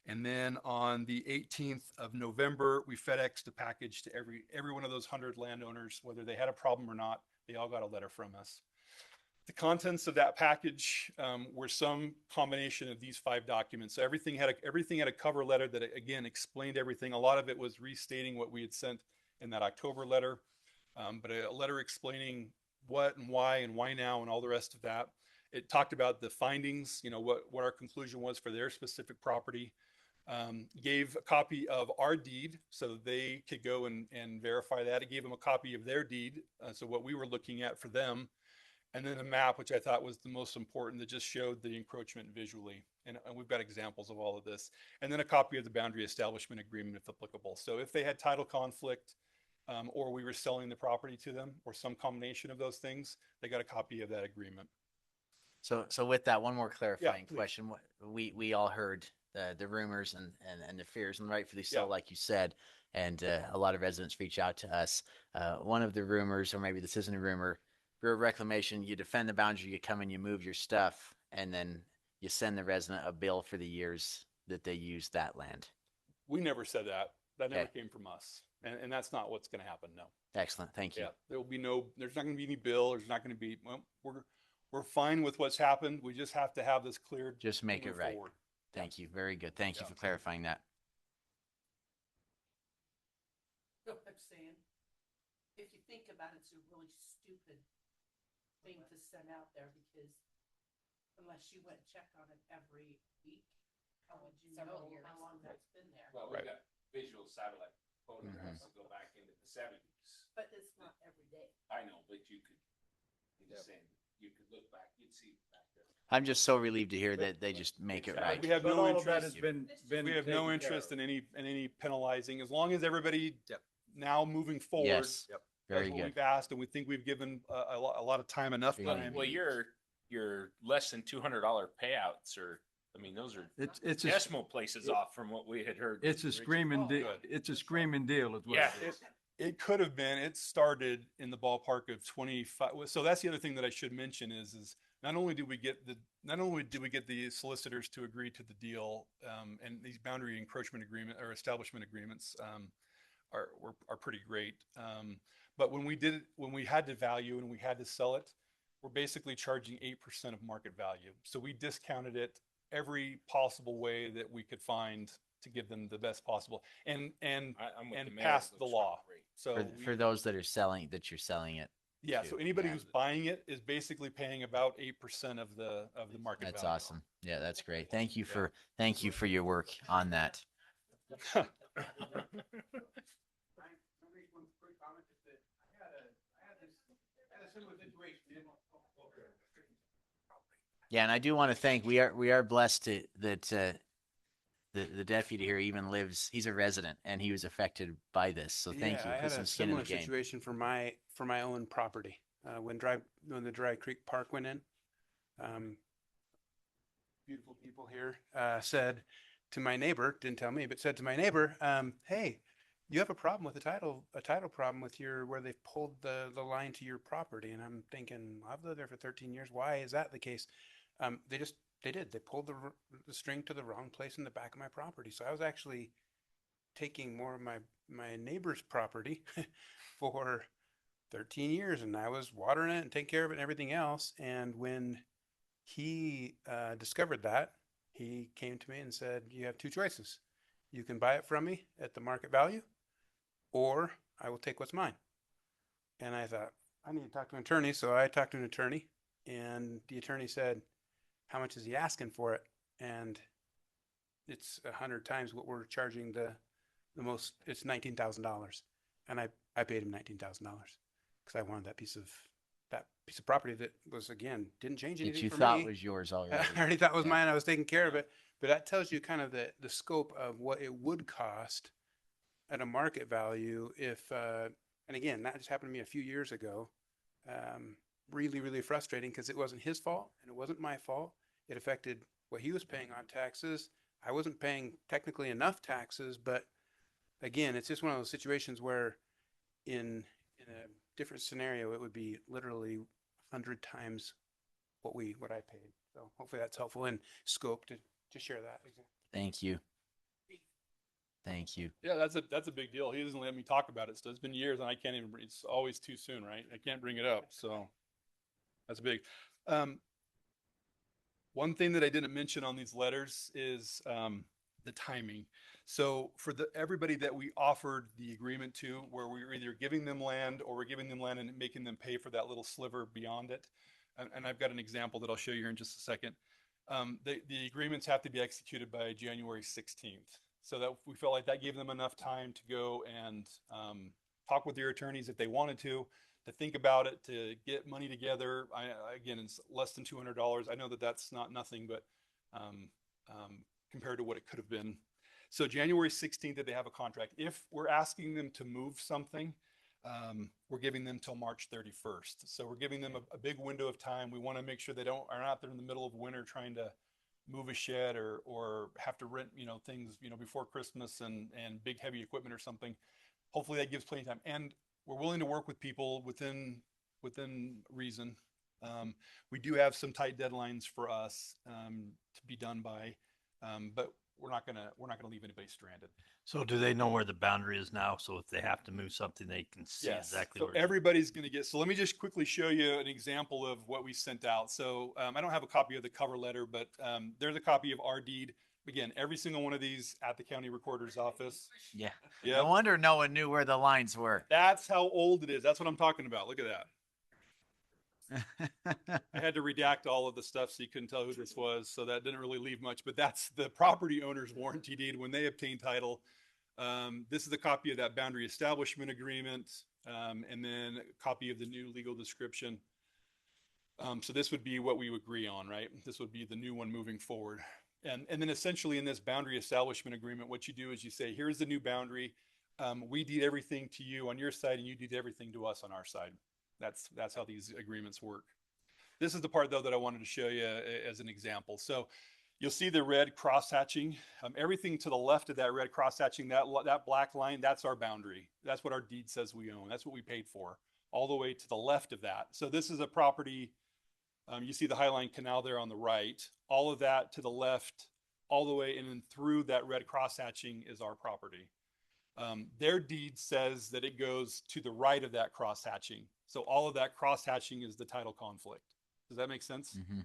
And then on the 18th of November, we FedExed a package to every one of those 100 landowners, whether they had a problem or not. They all got a letter from us. The contents of that package were some combination of these 5 documents. So everything had a cover letter that again explained everything. A lot of it was restating what we had sent in that October letter, but a letter explaining what and why now and all the rest of that. It talked about the findings, what our conclusion was for their specific property. Gave a copy of our deed so they could go and verify that. It gave them a copy of their deed, so what we were looking at for them. And then a map, which I thought was the most important, that just showed the encroachment visually. And we've got examples of all of this. And then a copy of the boundary establishment agreement, if applicable. So if they had title conflict, or we were selling the property to them, or some combination of those things, they got a copy of that agreement. So with that, one more clarifying please. question. We all heard the rumors and the fears, and rightfully so, Yeah. like you said. And a lot of residents reach out to us. One of the rumors, or maybe this isn't a rumor, Bureau of Reclamation, you defend the boundary, you come and you move your stuff, and then you send the resident a bill for the years that they used that land. We never said that. That never Okay. came from us. And that's not what's going to happen, no. Excellent. Thank you. Yeah, there's not going to be any bill. There's not going to be, we're fine with what's happened. We just have to have this cleared. Just make it moving right. forward. Thank you. Very good. Thank you for clarifying that. I'm saying, if you think about it, it's a really stupid thing to send out there because unless you went check on it every week, how would you know how long that's been there? Well, we've got visual satellite photographs that go back into the 70s. But it's not every day. I know, but you could, you could look back, you'd see back there. I'm just so relieved to hear that they just make it right. We have But no all of that interest. has been We have no taken care interest of. in any penalizing, as long as everybody now moving forward. Yes. does Very what good. We've asked, and we think we've given a lot of time, enough Well, time. Well, your less than $200 payouts are, I mean, those are It's decimal places off from what we had heard. It's a originally. screaming deal. good. It's a screaming deal as well. Yeah. It could have been. It started in the ballpark of 25. So that's the other thing that I should mention is not only did we get the solicitors to agree to the deal, and these boundary encroachment agreement or establishment agreements are pretty great. But when we had to value and we had to sell it, we're basically charging 8% of market value. So we discounted it every possible way that we could find to give them the best possible and I'm with the mayor, pass it the looks law. great. So For those that are selling, that you're selling it. yeah, to. so anybody Yeah. who's buying it is basically paying about 8% of the market That's value. awesome. Yeah, that's great. Thank you for your work on that. Yeah, and I do want to thank. We are blessed that the deputy here even lives. He's a resident, and he was affected by this. So thank you. I Put had some a skin in the similar game. situation for my own property when the Dry Creek Park went in. Beautiful people here said to my neighbor, didn't tell me, but said to my neighbor, "Hey, you have a problem with a title problem with where they've pulled the line to your property." And I'm thinking, I've lived there for 13 years. Why is that the case? They did. They pulled the string to the wrong place in the back of my property. So I was actually taking more of my neighbor's property for 13 years, and I was watering it and taking care of it and everything else. And when he discovered that, he came to me and said, "You have two choices. You can buy it from me at the market value, or I will take what's mine." And I thought, I need to talk to an attorney. So I talked to an attorney, and the attorney said, "How much is he asking for it?" And it's 100 times what we're charging the most. It's $19,000, and I paid him $19,000 because I wanted that piece of property that was, again, didn't change anything That you for thought me. was yours already. I already thought it was mine. I was taking care of it. But that tells you kind of the scope of what it would cost at a market value if, and again, that just happened to me a few years ago. really, really frustrating because it wasn't his fault and it wasn't my fault. It affected what he was paying on taxes. I wasn't paying technically enough taxes, but again, it's just one of those situations where in a different scenario, it would be literally 100 times what I paid. So hopefully that's helpful in scope to share that. Thank you. Thank you. Yeah, that's a big deal. He doesn't let me talk about it. So it's been years and I can't even, it's always too soon, right? I can't bring it up. So that's big. One thing that I didn't mention on these letters is the timing. So for everybody that we offered the agreement to, where we were either giving them land or we're giving them land and making them pay for that little sliver beyond it. And I've got an example that I'll show you here in just a second. The agreements have to be executed by January 16th. So that we felt like that gave them enough time to go and talk with their attorneys if they wanted to think about it, to get money together. Again, it's less than $200. I know that that's not nothing, but compared to what it could have been. So January 16th, that they have a contract. If we're asking them to move something, we're giving them till March 31st. So we're giving them a big window of time. We want to make sure they are not there in the middle of winter trying to move a shed or have to rent, things, before Christmas and big heavy equipment or something. Hopefully that gives plenty of time. And we're willing to work with people within reason. We do have some tight deadlines for us to be done by, but we're not gonna leave anybody stranded. So do they know where the boundary is now? So if they have to move something, they can see exactly so where it is? everybody's going to get. So let me just quickly show you an example of what we sent out. So I don't have a copy of the cover letter, but there's a copy of our deed. Again, every single one of these at the county recorder's office. Yeah. Yeah. No wonder no one knew where the lines were. That's how old it is. That's what I'm talking about. Look at that. I had to redact all of the stuff so you couldn't tell who this was. So that didn't really leave much, but that's the property owner's warranty deed when they obtain title. This is a copy of that boundary establishment agreement, and then a copy of the new legal description. So this would be what we would agree on, right? This would be the new one moving forward. And then essentially in this boundary establishment agreement, what you do is you say, here's the new boundary. We deed everything to you on your side and you deed everything to us on our side. That's how these agreements work. This is the part though that I wanted to show you as an example. So you'll see the red cross hatching. Everything to the left of that red cross hatching, that black line, that's our boundary. That's what our deed says we own. That's what we paid for, all the way to the left of that. So this is a property. You see the Highline Canal there on the right. All of that to the left, all the way, and then through that red cross hatching is our property. Their deed says that it goes to the right of that cross hatching. So all of that cross hatching is the title conflict. Does that make sense? Mm-hmm.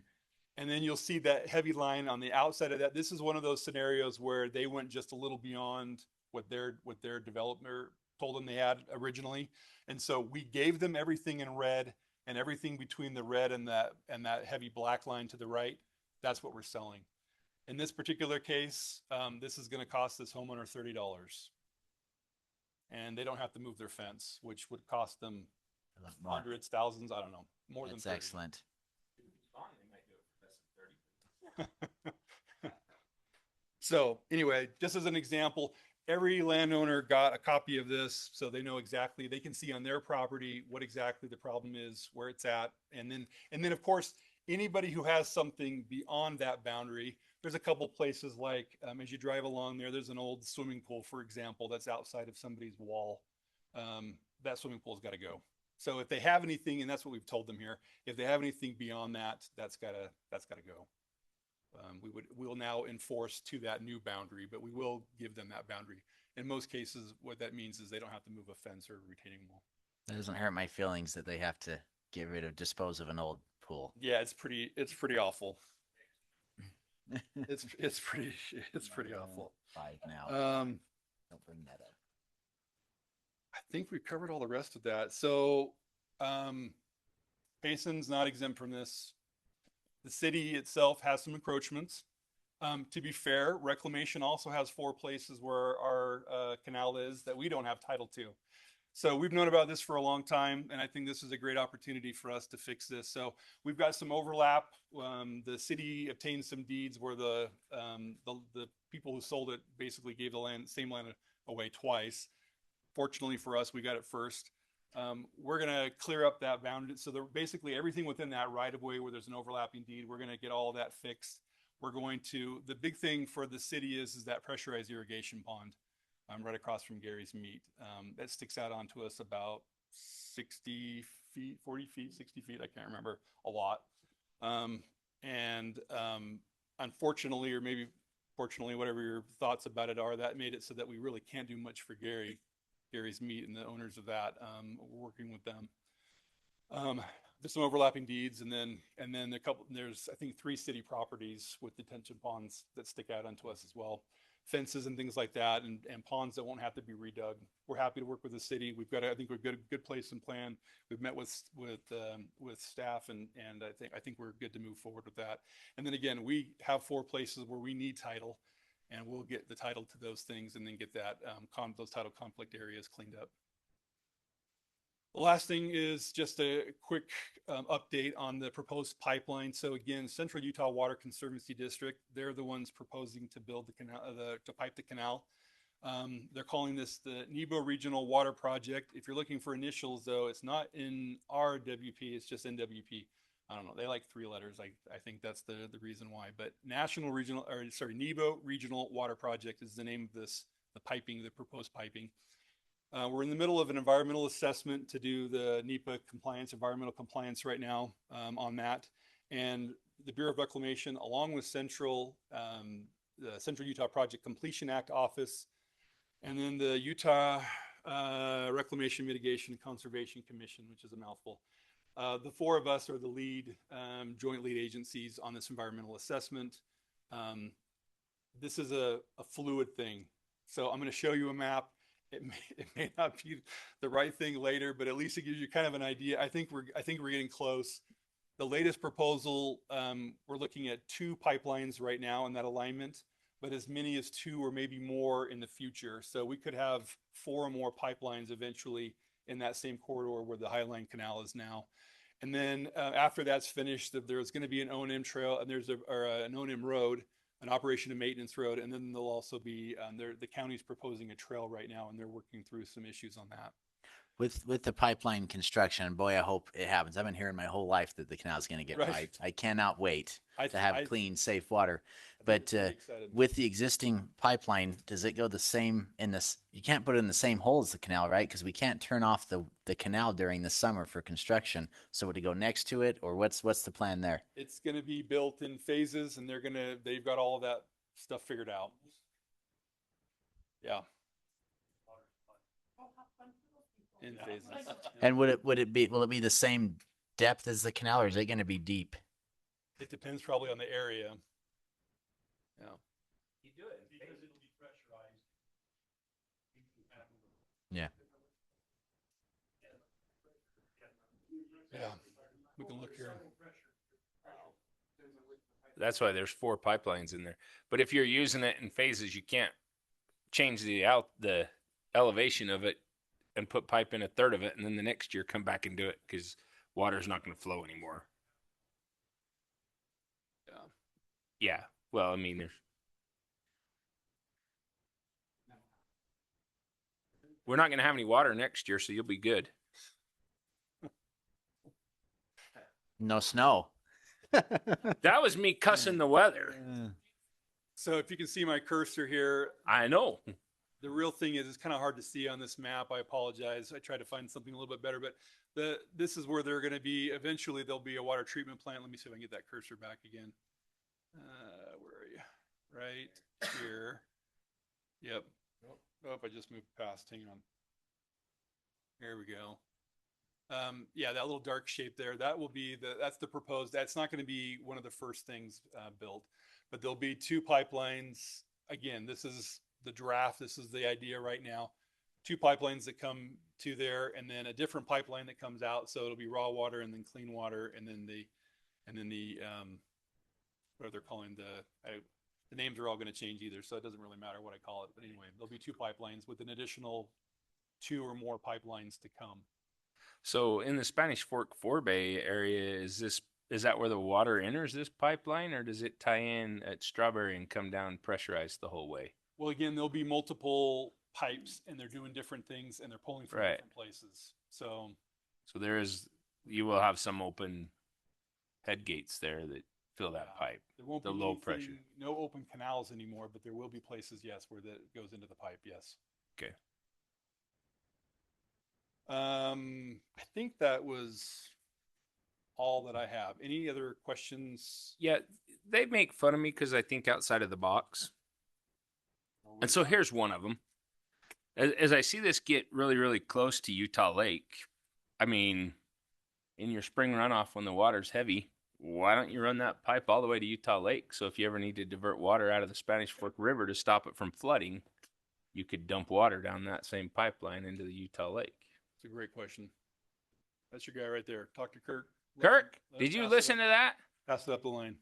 And then you'll see that heavy line on the outside of that. This is one of those scenarios where they went just a little beyond what their developer told them they had originally. And so we gave them everything in red, and everything between the red and that heavy black line to the right, that's what we're selling. In this particular case, this is going to cost this homeowner $30. And they don't have to move their fence, which would cost them hundreds, thousands, I don't know, more than 30. That's excellent. So anyway, just as an example, every landowner got a copy of this, so they know exactly, they can see on their property what exactly the problem is, where it's at. And then of course, anybody who has something beyond that boundary, there's a couple places like, as you drive along there's an old swimming pool, for example, that's outside of somebody's wall. That swimming pool's got to go. So if they have anything, and that's what we've told them here, if they have anything beyond that, that's gotta go. We'll now enforce to that new boundary, but we will give them that boundary. In most cases, what that means is they don't have to move a fence or retaining wall. That doesn't hurt my feelings that they have to dispose of an old pool. Yeah, it's pretty awful. it's pretty awful. 5 now. Don't bring that up. I think we've covered all the rest of that. So Payson's not exempt from this. The city itself has some encroachments. To be fair, Reclamation also has 4 places where our canal is that we don't have title to. So we've known about this for a long time, and I think this is a great opportunity for us to fix this. So we've got some overlap. The city obtained some deeds where the people who sold it basically gave the same land away twice. Fortunately for us, we got it first. We're going to clear up that boundary. So basically everything within that right of way where there's an overlapping deed, we're going to get all that fixed. We're going to, the big thing for the city is that pressurized irrigation pond right across from Gary's Meat. That sticks out onto us about 60 feet, 40 feet, 60 feet. I can't remember, a lot. Unfortunately, or maybe fortunately, whatever your thoughts about it are, that made it so that we really can't do much for Gary's Meat and the owners of that. We're working with them. There's some overlapping deeds, and then there's I think 3 city properties with detention ponds that stick out onto us as well, fences and things like that, and ponds that won't have to be redug. We're happy to work with the city. We've got, I think we've got a good place and plan. We've met with staff, and I think we're good to move forward with that. And then again, we have 4 places where we need title, and we'll get the title to those things, and then get that those title conflict areas cleaned up. The last thing is just a quick update on the proposed pipeline. So again, Central Utah Water Conservancy District, they're the ones proposing to build the canal, to pipe the canal. They're calling this the Nebo Regional Water Project. If you're looking for initials, though, it's not in RWP, it's just NWP. I don't know, they like 3 letters. I think that's the reason why. But Nebo Regional Water Project is the name of this, the proposed piping. We're in the middle of an environmental assessment to do the NEPA compliance, environmental compliance right now on that. And the Bureau of Reclamation, along with the Central Utah Project Completion Act Office, and then the Utah Reclamation Mitigation and Conservation Commission, which is a mouthful. The 4 of us are the joint lead agencies on this environmental assessment. This is a fluid thing. So I'm going to show you a map. It may not be the right thing later, but at least it gives you kind of an idea. I think we're getting close. The latest proposal, we're looking at 2 pipelines right now in that alignment, but as many as 2 or maybe more in the future. So we could have 4 or more pipelines eventually in that same corridor where the Highline Canal is now. And then after that's finished, there's going to be an O&M trail, and there's an O&M road, an operation and maintenance road, and then there'll also be the county's proposing a trail right now, and they're working through some issues on that. With the pipeline construction, boy, I hope it happens. I've been hearing my whole life that the canal is going to get piped. I cannot wait to have clean, safe water. But with the existing pipeline, does it go the same in this? You can't put it in the same hole as the canal, right? Because we can't turn off the canal during the summer for construction. So would it go next to it, or what's the plan there? It's going to be built in phases, and they've got all of that stuff figured out. Yeah. In phases. And will it be the same depth as the canal, or is it going to be deep? It depends probably on the area. Yeah. You do it because it'll be pressurized. Yeah. Yeah. We can look here. That's why there's 4 pipelines in there. But if you're using it in phases, you can't change the elevation of it and put pipe in a third of it, and then the next year come back and do it, because water's not going to flow anymore. Yeah. Well, I mean, we're not going to have any water next year, so you'll be good. No snow. That was me cussing the weather. So if you can see my cursor here. I know. The real thing is, it's kind of hard to see on this map. I apologize. I tried to find something a little bit better, but this is where they're going to be. Eventually, there'll be a water treatment plant. Let me see if I can get that cursor back again. Where are you? Right here. Yep. Oh, I just moved past. Hang on. Here we go. Yeah, that little dark shape there. That will be that's the proposed. That's not going to be one of the first things built, but there'll be 2 pipelines. Again, this is the draft. This is the idea right now. 2 pipelines that come to there, and then a different pipeline that comes out. So it'll be raw water and then clean water, and then the what they're calling the names are all going to change either. So it doesn't really matter what I call it. But anyway, there'll be 2 pipelines with an additional 2 or more pipelines to come. So in the Spanish Fork Forebay area, is that where the water enters this pipeline, or does it tie in at Strawberry and come down pressurized the whole way? Well, again, there'll be multiple pipes and they're doing different things and they're pulling from Right. different places. So So you will have some open head gates there that fill that pipe, there won't the be low anything- pressure. no open canals anymore, but there will be places, yes, where that goes into the pipe. Yes. Okay. I think that was all that I have. Any other questions? Yeah, they make fun of me because I think outside of the box. And so here's one of them. As I see this get really, really close to Utah Lake, I mean, in your spring runoff when the water's heavy, why don't you run that pipe all the way to Utah Lake? So if you ever need to divert water out of the Spanish Fork River to stop it from flooding, you could dump water down that same pipeline into the Utah Lake. It's a great question. That's your guy right there. Talk to Kirk. Kirk, did you listen to that? Pass it up the line.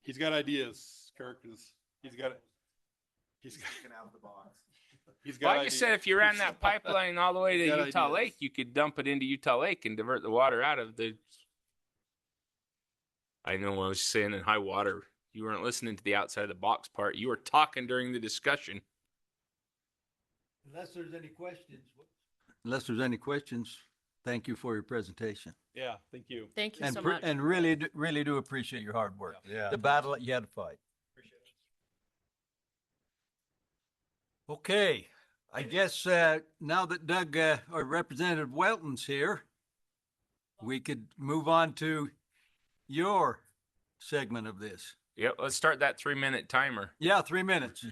He's got ideas. Kirk is. He's got it. He's out of the box. He's got. Well, I just said if you ran that pipeline all the way to He's got Utah ideas. Lake, you could dump it into Utah Lake and divert the water out of the. I know I was saying in high water. You weren't listening to the outside of the box part. You were talking during the discussion. Unless there's any questions, thank you for your presentation. Yeah, thank you. Thank you And so much. and really do appreciate your hard work. Yeah. The battle that you had to fight. Okay, I guess now that Doug or Representative Welton's here, we could move on to your segment of this. Yep, let's start that 3-minute timer. Yeah, 3 minutes.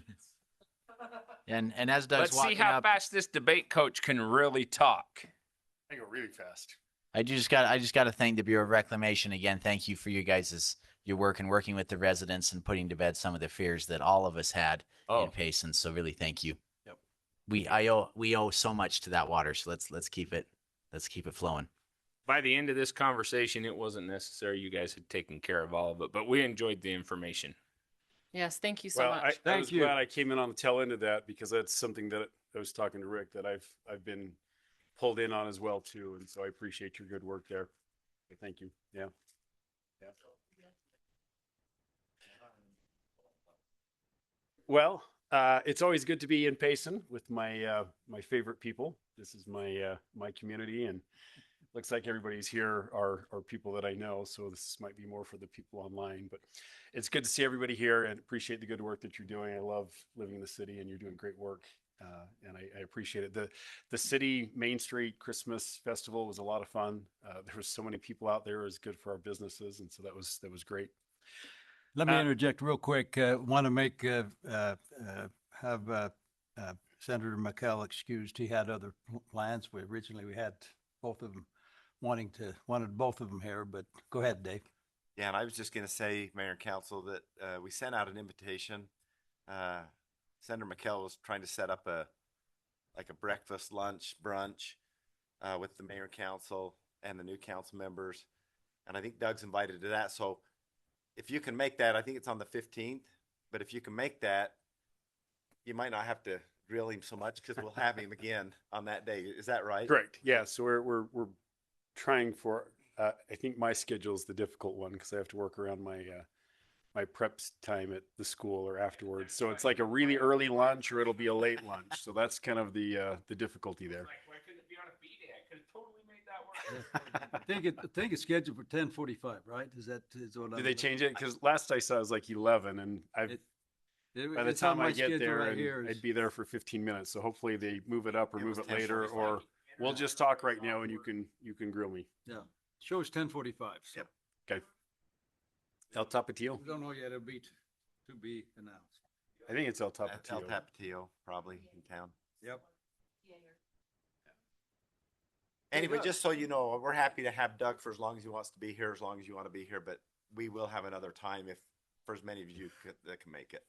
And as Doug's Let's see walking how up, fast this debate coach can really talk. I go really fast. I just got to thank the Bureau of Reclamation again. Thank you for your your work and working with the residents and putting to bed some of the fears that all of us had in Payson. So really, thank you. Yep. We owe so much to that water. So let's keep it flowing. By the end of this conversation, it wasn't necessary. You guys had taken care of all of it, but we enjoyed the information. Yes, thank you so Well, much. I was glad I came in on the tail end of that because that's something that I was talking to Rick that I've been pulled in on as well too, and so I appreciate your good work there. Thank you. Yeah. Yeah. Well, it's always good to be in Payson with my my favorite people. This is my my community, and looks like everybody's here are people that I know. So this might be more for the people online, but it's good to see everybody here and appreciate the good work that you're doing. I love living in the city, and you're doing great work, and I appreciate it. The city Main Street Christmas Festival was a lot of fun. There was so many people out there. It was good for our businesses, and so that was great. Let me interject real quick. Want to make have Senator McKell excused. He had other plans. We had both of them wanted both of them here, but go ahead, Dave. Yeah, and I was just going to say, Mayor and Council, that we sent out an invitation. Senator McKell was trying to set up a breakfast, lunch, brunch with the Mayor and Council and the new council members, and I think Doug's invited to that. So if you can make that, I think it's on the 15th. But if you can make that, you might not have to grill him so much because we'll have him again on that day. Is that right? Correct. Yeah. So we're trying for. I think my schedule is the difficult one because I have to work around my my preps time at the school or afterwards. So it's like a really early lunch or it'll be a late lunch. So that's kind of the difficulty there. Why couldn't it be on a B day? I could have totally made that work. I think it's scheduled for 10:45, right? Is what? Did they change it? Because last I saw it was like 11, and by the it's on time my I get schedule there, right and here. I'd be there for 15 minutes. So hopefully they move it up or move was it later, 10:45. or we'll just talk right now and you can grill me. Yeah, shows 10:45. So. Yep. Okay. El Tapatio. We don't know yet. It'll be to be announced. I think it's El El Tapatio. Tapatio, probably in town. Yep. Anyway, just so you know, we're happy to have Doug for as long as he wants to be here, as long as you want to be here. But we will have another time if for as many of you that can make it.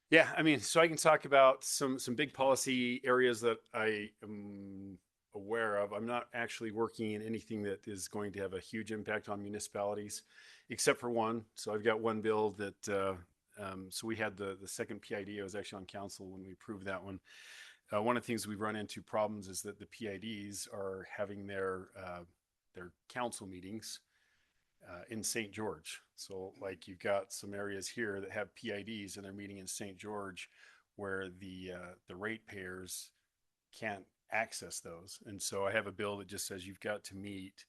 Yeah, I mean, so I can talk about some big policy areas that I am aware of. I'm not actually working in anything that is going to have a huge impact on municipalities, except for one. So I've got one bill that. So we had the second PID. I was actually on council when we approved that one. One of the things we've run into problems is that the PIDs are having their council meetings in St. George. So like you've got some areas here that have PIDs and they're meeting in St. George where the ratepayers can't access those. And so I have a bill that just says you've got to meet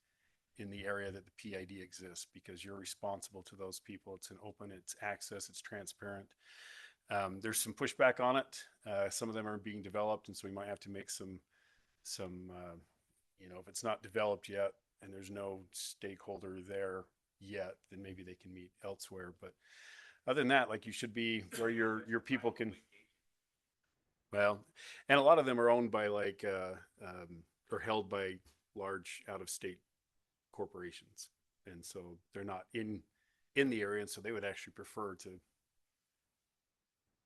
in the area that the PID exists because you're responsible to those people. It's an open, it's access, it's transparent. There's some pushback on it. Some of them are being developed, and so we might have to make some if it's not developed yet and there's no stakeholder there yet, then maybe they can meet elsewhere. But other than that, like you should be where your people can. Well, and a lot of them are owned by or held by large out-of-state corporations, and so they're not in the area, and so they would actually prefer to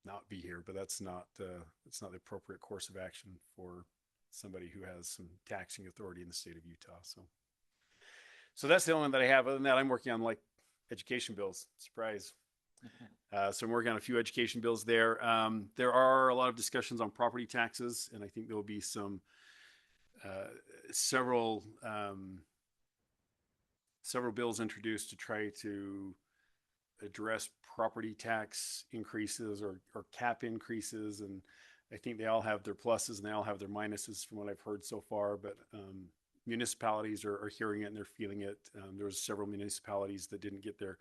not be here. But that's not the appropriate course of action for somebody who has some taxing authority in the state of Utah. So that's the only one that I have. Other than that, I'm working on like education bills. Surprise. So I'm working on a few education bills there. There are a lot of discussions on property taxes, and I think there will be some several bills introduced to try to address property tax increases or cap increases. And I think they all have their pluses and they all have their minuses from what I've heard so far. But municipalities are hearing it and they're feeling it. There was several municipalities that didn't get their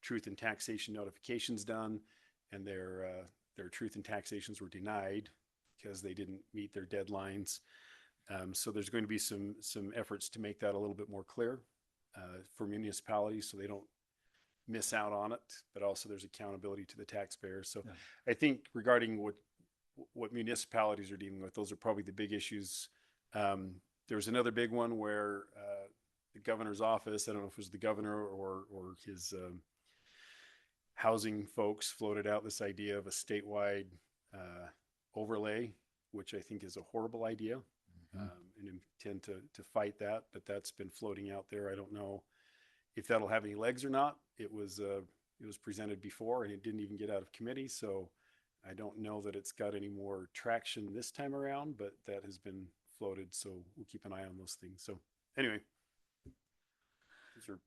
truth in taxation notifications done, and their truth in taxations were denied because they didn't meet their deadlines. So there's going to be some efforts to make that a little bit more clear for municipalities so they don't miss out on it, but also there's accountability to the taxpayers. So yeah. I think regarding what municipalities are dealing with, those are probably the big issues. There's another big one where the governor's office, I don't know if it was the governor or his housing folks, floated out this idea of a statewide overlay, which I think is a horrible idea, and intend to fight that. But that's been floating out there. I don't know if that'll have any legs or not. It was presented before and it didn't even get out of committee, so I don't know that it's got any more traction this time around. But that has been floated, so we'll keep an eye on those things. So anyway, these are.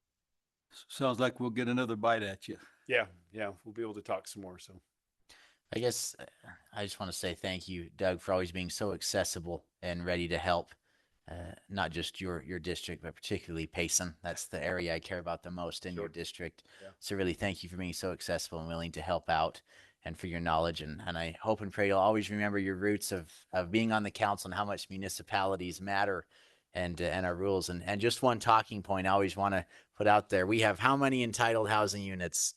Sounds like we'll get another bite at you. Yeah, we'll be able to talk some more. So I guess I just want to say thank you, Doug, for always being so accessible and ready to help. Not just your district, but particularly Payson. That's the area I care about the most in your district. Yeah. So really thank you for being so accessible and willing to help out and for your knowledge. And I hope and pray you'll always remember your roots of being on the council and how much municipalities matter and our rules. And just one talking point I always want to put out there. We have how many entitled housing units?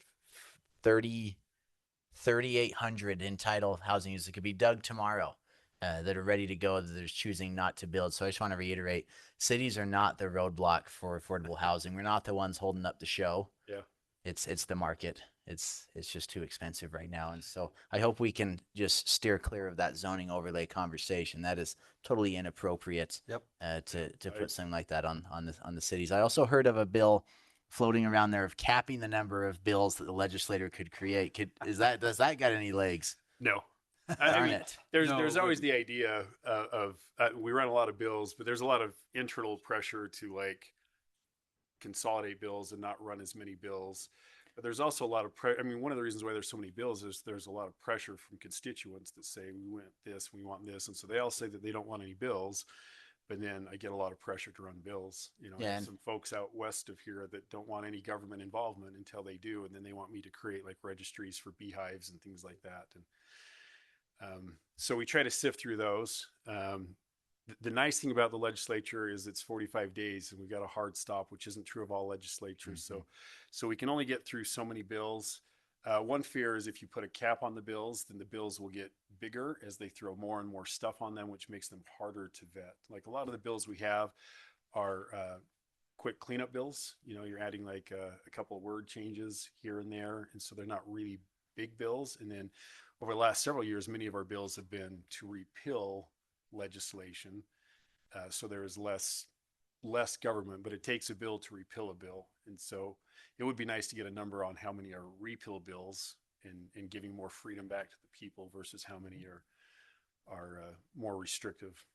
3,800 entitled housing units. It could be dug tomorrow. That are ready to go, that are choosing not to build. So I just want to reiterate, cities are not the roadblock for affordable housing. We're not the ones holding up the show. Yeah. It's the market. It's just too expensive right now. And so I hope we can just steer clear of that zoning overlay conversation. That is totally inappropriate. Yep. To put something like that on the cities. I also heard of a bill floating around there of capping the number of bills that the legislator could create. Does that got any legs? No. Darn it. There's always the idea of we run a lot of bills, but there's a lot of internal pressure to like consolidate bills and not run as many bills. But there's also a lot of one of the reasons why there's so many bills is there's a lot of pressure from constituents that say we want this, we want this, and so they all say that they don't want any bills. But then I get a lot of pressure to run bills. Some folks out west of here that don't want any government involvement until they do, and then they want me to create like registries for beehives and things like that. And so we try to sift through those. The nice thing about the legislature is it's 45 days and we got a hard stop, which isn't true of all legislatures. Mm-hmm. So we can only get through so many bills. One fear is if you put a cap on the bills, then the bills will get bigger as they throw more and more stuff on them, which makes them harder to vet. Like a lot of the bills we have are quick cleanup bills. You're adding like a couple of word changes here and there. And so they're not really big bills. And then over the last several years, many of our bills have been to repeal legislation. So there is less government, but it takes a bill to repeal a bill. And so it would be nice to get a number on how many are repeal bills and giving more freedom back to the people versus how many are more restrictive.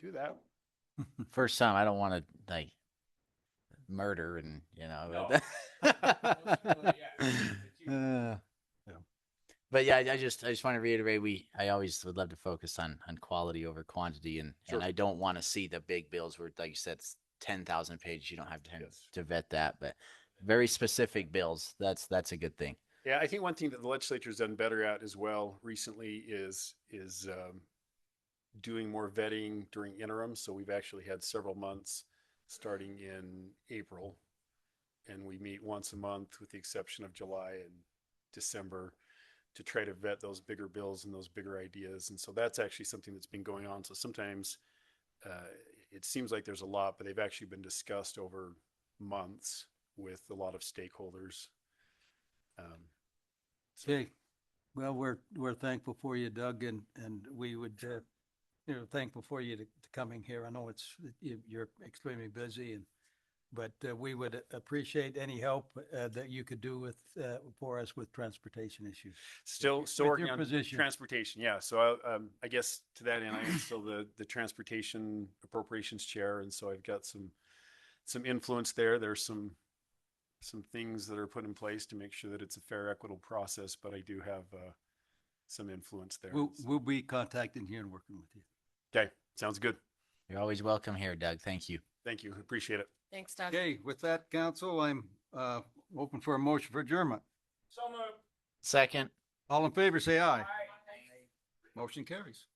do that. For some, I don't want to like murder and But yeah, I just want to reiterate, I always would love to focus on quality over quantity, and I don't want to see the big bills where, like you said, it's 10,000 pages. You don't have time to vet that, but very specific bills. That's a good thing. Yeah, I think one thing that the legislature's done better at as well recently is doing more vetting during interim. So we've actually had several months starting in April, and we meet once a month with the exception of July and December to try to vet those bigger bills and those bigger ideas. And so that's actually something that's been going on. So sometimes it seems like there's a lot, but they've actually been discussed over months with a lot of stakeholders. Okay. Well, we're thankful for you, Doug, and we would, thankful for you to coming here. I know you're extremely busy, but we would appreciate any help that you could do for us with transportation issues. Still With working your on position. transportation. Yeah. So I guess to that end, I am still the transportation appropriations chair, and so I've got some influence there. There's some things that are put in place to make sure that it's a fair, equitable process, but I do have some influence there. We'll be contacting you and working with you. Okay. Sounds good. You're always welcome here, Doug. Thank you. Thank you. Appreciate it. Thanks, Doug. Okay, with that, council, I'm open for a motion for adjournment. So moved. Second. All in favor, say aye. Motion carries.